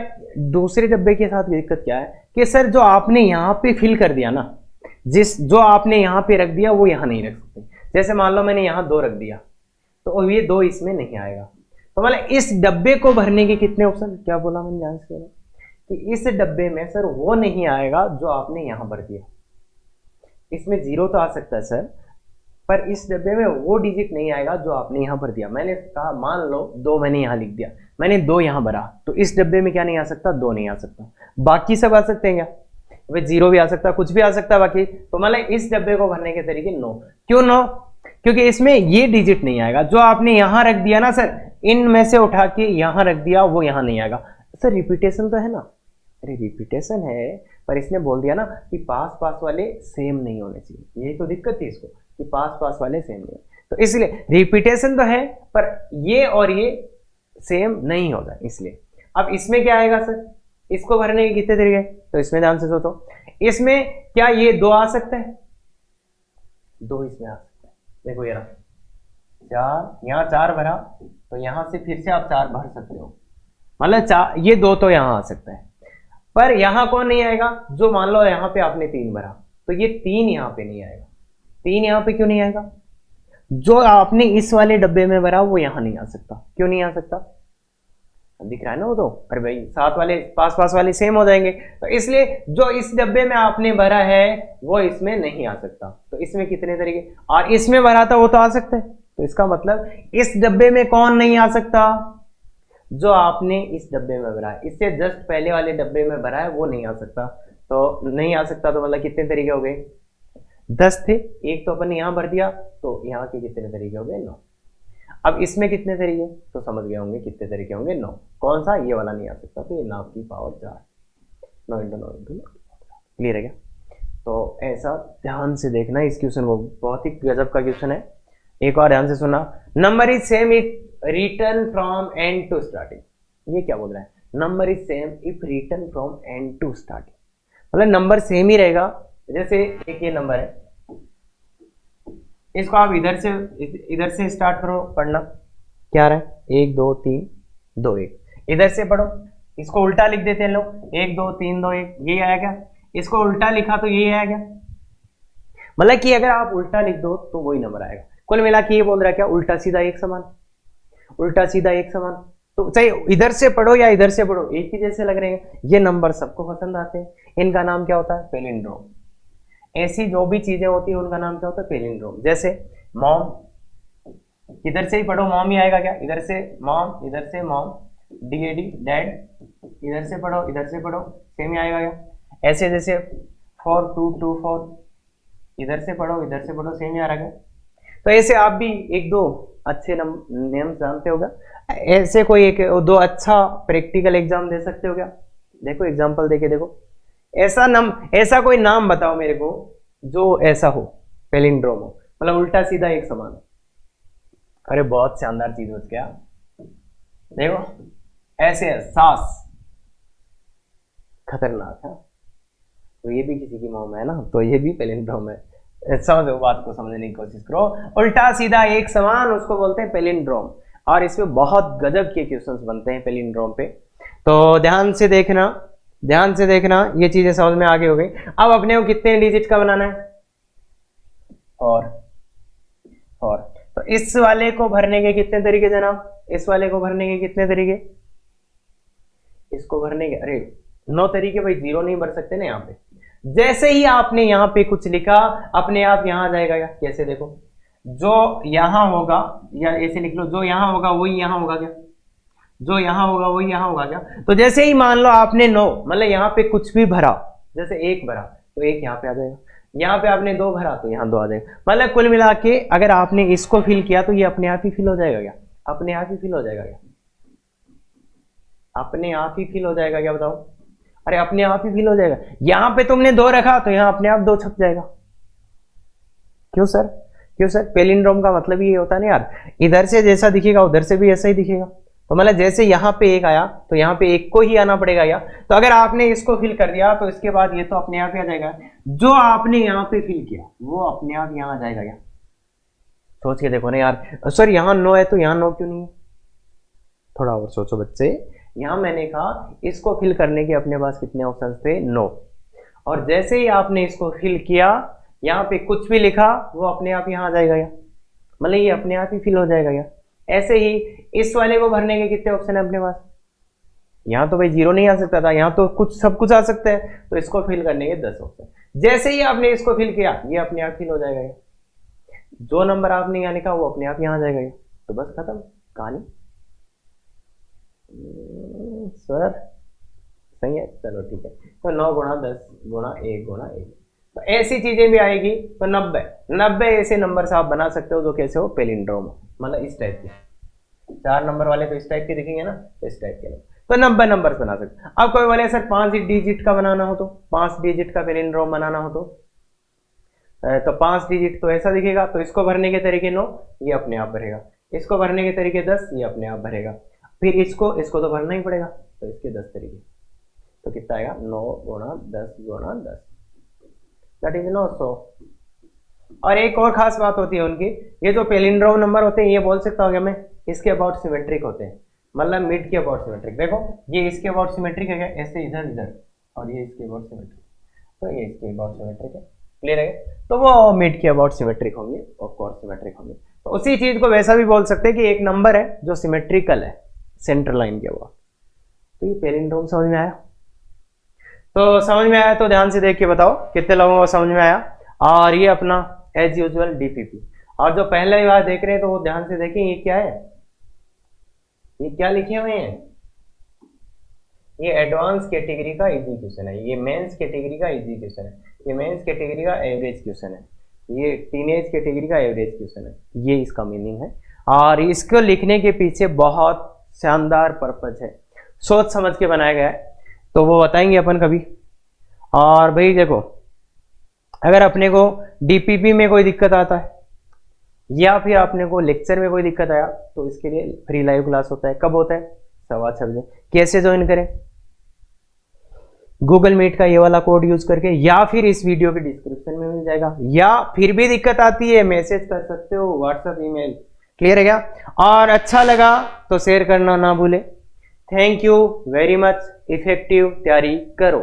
A: दूसरे डब्बे के साथ दिक्कत क्या है कि सर जो आपने यहां पे फिल कर दिया ना, जो आपने यहां पे रख दिया वो यहां नहीं रख सकते। जैसे मान लो मैंने यहां 2 रख दिया तो ये 2 इसमें नहीं आएगा। तो मतलब इस डब्बे को भरने के कितने ऑप्शन, क्या बोला मैंने ध्यान से कि इस डब्बे में सर वो नहीं आएगा जो आपने यहां भर दिया। इसमें 0 तो आ सकता है सर, पर इस डब्बे में वो डिजिट नहीं आएगा जो आपने यहां भर दिया। मैंने कहा मान लो 2 मैंने यहां लिख दिया, मैंने 2 यहां भरा, तो इस डब्बे में क्या नहीं आ सकता? 2 नहीं आ सकता। बाकी सब आ सकते हैं क्या? भाई 0 भी आ सकता है, कुछ भी आ सकता है बाकी। तो मतलब इस डब्बे को भरने के तरीके नो। क्यों नो? क्योंकि इसमें ये डिजिट नहीं आएगा जो आपने यहां रख दिया ना सर, इनमें से उठा के यहां रख दिया वो यहां नहीं आएगा। सर रिपीटेशन तो है ना? अरे रिपीटेशन है, पर इसने बोल दिया ना कि पास पास वाले सेम नहीं होने चाहिए। यही तो दिक्कत थी इसको कि पास पास वाले सेम नहीं, तो इसलिए रिपीटेशन तो है पर ये और ये सेम नहीं होगा। इसलिए अब इसमें क्या आएगा सर? इसको भरने के कितने तरीके? तो इसमें ध्यान से सोचो, इसमें क्या ये 2 आ सकता है? 2 इसमें आ सकता है। देखो ये रहा 4, यहाँ 4 भरा तो यहां से फिर से आप 4 भर सकते हो, मतलब 4, ये 2 तो यहां आ सकता है। पर यहां कौन नहीं आएगा? जो मान लो यहां पे आपने 3 भरा तो ये 3 यहां पे नहीं आएगा। 3 यहां पे क्यों नहीं आएगा? जो आपने इस वाले डब्बे में भरा वो यहां नहीं आ सकता। क्यों नहीं आ सकता? दिख रहा है ना वो तो, अरे भाई 7 वाले पास पास वाले सेम हो जाएंगे, तो इसलिए जो इस डब्बे में आपने भरा है वो इसमें नहीं आ सकता। तो इसमें कितने तरीके, और इसमें भरा था वो तो आ सकता है। तो इसका मतलब इस डब्बे में कौन नहीं आ सकता? जो आपने इस डब्बे में भरा है, इससे जस्ट पहले वाले डब्बे में भरा है वो नहीं आ सकता। तो नहीं आ सकता, तो मतलब कितने तरीके हो गए? 10 थे, एक तो अपन यहां भर दिया, तो यहाँ के कितने तरीके हो गए? 9। अब इसमें कितने तरीके? तो समझ गए होंगे कितने तरीके होंगे? 9। कौन सा? ये वाला नहीं आ सकता, तो ये 9 की पावर 4, 9 × 9 × 9। क्लियर है क्या? तो ऐसा ध्यान से देखना इस क्वेश्चन को, बहुत ही गजब का क्वेश्चन है। एक और ध्यान से सुना, number is same if return from end to starting. ये क्या बोल रहा है? Number is same if return from end to starting, मतलब नंबर सेम ही रहेगा। जैसे एक ये नंबर है, इसको आप इधर से स्टार्ट करो पढ़ना, क्या आ रहा है? 1 2 3 2 1, इधर से पढ़ो। इसको उल्टा लिख देते हैं लोग, 1 2 3 2 1, ये आया क्या? इसको उल्टा लिखा तो ये आया क्या? मतलब कि अगर आप उल्टा लिख दो तो वही नंबर आएगा। कुल मिला के ये बोल रहा है क्या? उल्टा सीधा एक समान, उल्टा सीधा एक समान। तो चाहे इधर से पढ़ो या इधर से पढ़ो एक ही जैसे लग रहे हैं। ये नंबर सबको पसंद आते हैं, इनका नाम क्या होता है? पैलिंड्रोम। ऐसी जो भी चीजें होती है उनका नाम क्या होता है? पैलिंड्रोम। जैसे मॉम, इधर से ही पढ़ो मॉम ही आएगा क्या? इधर से मॉम, इधर से मॉम, डैडी डैड, इधर से पढ़ो इधर से पढ़ो सेम ही आएगा क्या? ऐसे जैसे 4 2 2 4, इधर से पढ़ो इधर से पढ़ो सेम ही आ रहा है। तो ऐसे आप भी 1 2 अच्छे नियम जानते होगा। ऐसे कोई एक दो अच्छा प्रैक्टिकल एग्जाम दे सकते हो क्या? देखो एग्जांपल देके देखो, ऐसा कोई नाम बताओ मेरे को जो ऐसा हो, पेलिंड्रोम हो, मतलब उल्टा सीधा एक समान हो। अरे बहुत शानदार चीज बच गया, देखो ऐसे है, सास, खतरनाक है। तो ये भी किसी की मॉम है ना, तो ये भी पेलिंड्रोम है। समझो, बात को समझने की कोशिश करो। उल्टा सीधा एक समान, उसको बोलते हैं पेलिंड्रोम। और इसमें बहुत गजब के क्वेश्चंस बनते हैं पेलिंड्रोम पे, तो ध्यान से देखना, ध्यान से देखना, ये चीजें समझ में आगे हो गई। अब अपने को कितने डिजिट का बनाना है? और तो इस वाले को भरने के कितने तरीके जनाब? इस वाले को भरने के कितने तरीके? इसको भरने के, अरे 9 तरीके भाई, 0 नहीं भर सकते ना यहाँ पे। जैसे ही आपने यहाँ पे कुछ लिखा, अपने आप यहाँ आ जाएगा क्या? कैसे? देखो, जो यहाँ होगा, या ऐसे लिख लो, जो यहाँ होगा वही यहाँ होगा क्या? जो यहाँ होगा वही यहाँ होगा क्या? तो जैसे ही मान लो आपने 9, मतलब यहाँ पे कुछ भी भरा, जैसे 1 भरा तो 1 यहाँ पे आ जाएगा, यहाँ पे आपने 2 भरा तो यहाँ 2 आ जाएगा। मतलब कुल मिला के अगर आपने इसको फिल किया तो ये अपने आप ही फिल हो जाएगा क्या? अपने आप ही फिल हो जाएगा क्या? अपने आप ही फिल हो जाएगा क्या? बताओ। अरे अपने आप ही फिल हो जाएगा। यहां पे तुमने 2 रखा तो यहां अपने आप 2 छप जाएगा। क्यों सर? क्यों सर? पेलिंड्रोम का मतलब ये होता है ना यार, इधर से जैसा दिखेगा उधर से भी ऐसा ही दिखेगा। तो मतलब जैसे यहाँ पे 1 आया तो यहाँ पे 1 को ही आना पड़ेगा या, तो अगर आपने इसको फिल कर दिया तो इसके बाद ये तो अपने आप ही आ जाएगा। जो आपने यहाँ पे फिल किया वो अपने आप यहाँ आ जाएगा या? सोच के देखो ना यार। सर यहाँ 9 है तो यहाँ 9 क्यों नहीं है? थोड़ा और सोचो बच्चे। यहां मैंने कहा इसको फिल करने के अपने पास कितने ऑप्शन थे? 9। और जैसे ही आपने इसको फिल किया, यहाँ पे कुछ भी लिखा वो अपने आप यहाँ आ जाएगा या, मतलब ये अपने आप ही फिल हो जाएगा या। ऐसे ही इस वाले को भरने के कितने ऑप्शन है अपने पास? यहाँ तो भाई 0 नहीं आ सकता था, यहाँ तो कुछ सब कुछ आ सकता है, तो इसको फिल करने के 10 ऑप्शन। जैसे ही आपने इसको फिल किया ये अपने आप फिल हो जाएगा या। जो नंबर आपने यहाँ लिखा वो अपने आप यहाँ आ जाएगा या। तो बस खत्म कहानी। सर सही है, चलो ठीक है। तो 9 गुणा 10 गुणा 1 गुणा 1, तो ऐसी चीजें भी आएगी। तो 90 ऐसे नंबर आप बना सकते हो जो कैसे हो? पेलिंड्रोम, मतलब इस टाइप के 4 नंबर वाले तो इस टाइप के दिखेंगे ना, इस टाइप के। तो 90 नंबर बना सकते। अब कोई बोले सर 5 डिजिट का बनाना हो, तो 5 डिजिट का पेलिंड्रोम बनाना हो तो 5 डिजिट तो ऐसा दिखेगा। तो इसको भरने के तरीके 9, ये अपने आप भरेगा। इसको भरने के तरीके 10, ये अपने आप भरेगा। फिर इसको तो भरना ही पड़ेगा, तो इसके 10 तरीके। तो कितना आएगा? 9 गुणा 10 गुणा 10, दैट इज 900। और एक और खास बात होती है उनकी, ये जो पेलिंड्रोम नंबर होते हैं, ये बोल सकता हूँ क्या मैं, इसके अबाउट सिमेट्रिक होते हैं, मतलब मिड के अबाउट सिमेट्रिक। देखो ये इसके अबाउट सिमेट्रिक है क्या? ऐसे इधर इधर, और ये इसके अबाउट सिमेट्रिक, तो ये इसके अबाउट सिमेट्रिक है। क्लियर है? तो वो मिड के अबाउट सिमेट्रिक होंगे, ऑफ कोर्स सिमेट्रिक होंगे। तो उसी चीज को वैसा भी बोल सकते हैं कि एक नंबर है जो सिमेट्रिकल है सेंट्रल लाइन के अबाउट। तो ये पेलिंड्रोम समझ में आया? तो समझ में आया तो ध्यान से देख के बताओ कितने लोगों को समझ में आया। और ये अपना एज यूजुअल डीपीपी। और जो पहले बार देख रहे हैं तो वो ध्यान से देखें, ये क्या है, ये क्या लिखे हुए हैं? ये एडवांस कैटेगरी का इजी क्वेश्चन है, ये मेंस कैटेगरी का इजी क्वेश्चन है, ये मेंस कैटेगरी का एवरेज क्वेश्चन है, ये टीनेज कैटेगरी का एवरेज क्वेश्चन है। ये इसका मीनिंग है। और इसको लिखने के पीछे बहुत शानदार पर्पज है, सोच समझ के बनाया गया है, तो वो बताएंगे अपन कभी। और भाई देखो, अगर अपने को डीपीपी में कोई दिक्कत आता है या फिर आपने को लेक्चर में कोई दिक्कत आया, तो इसके लिए फ्री लाइव क्लास होता है। कब होता है? 6:15 बजे। कैसे ज्वाइन करें? गूगल मीट का ये वाला कोड यूज करके, या फिर इस वीडियो के डिस्क्रिप्शन में मिल जाएगा, या फिर भी दिक्कत आती है मैसेज कर सकते हो, व्हाट्सएप, ईमेल। क्लियर है क्या? और अच्छा लगा तो शेयर करना ना भूले। Thank you very much. Effective तैयारी करो।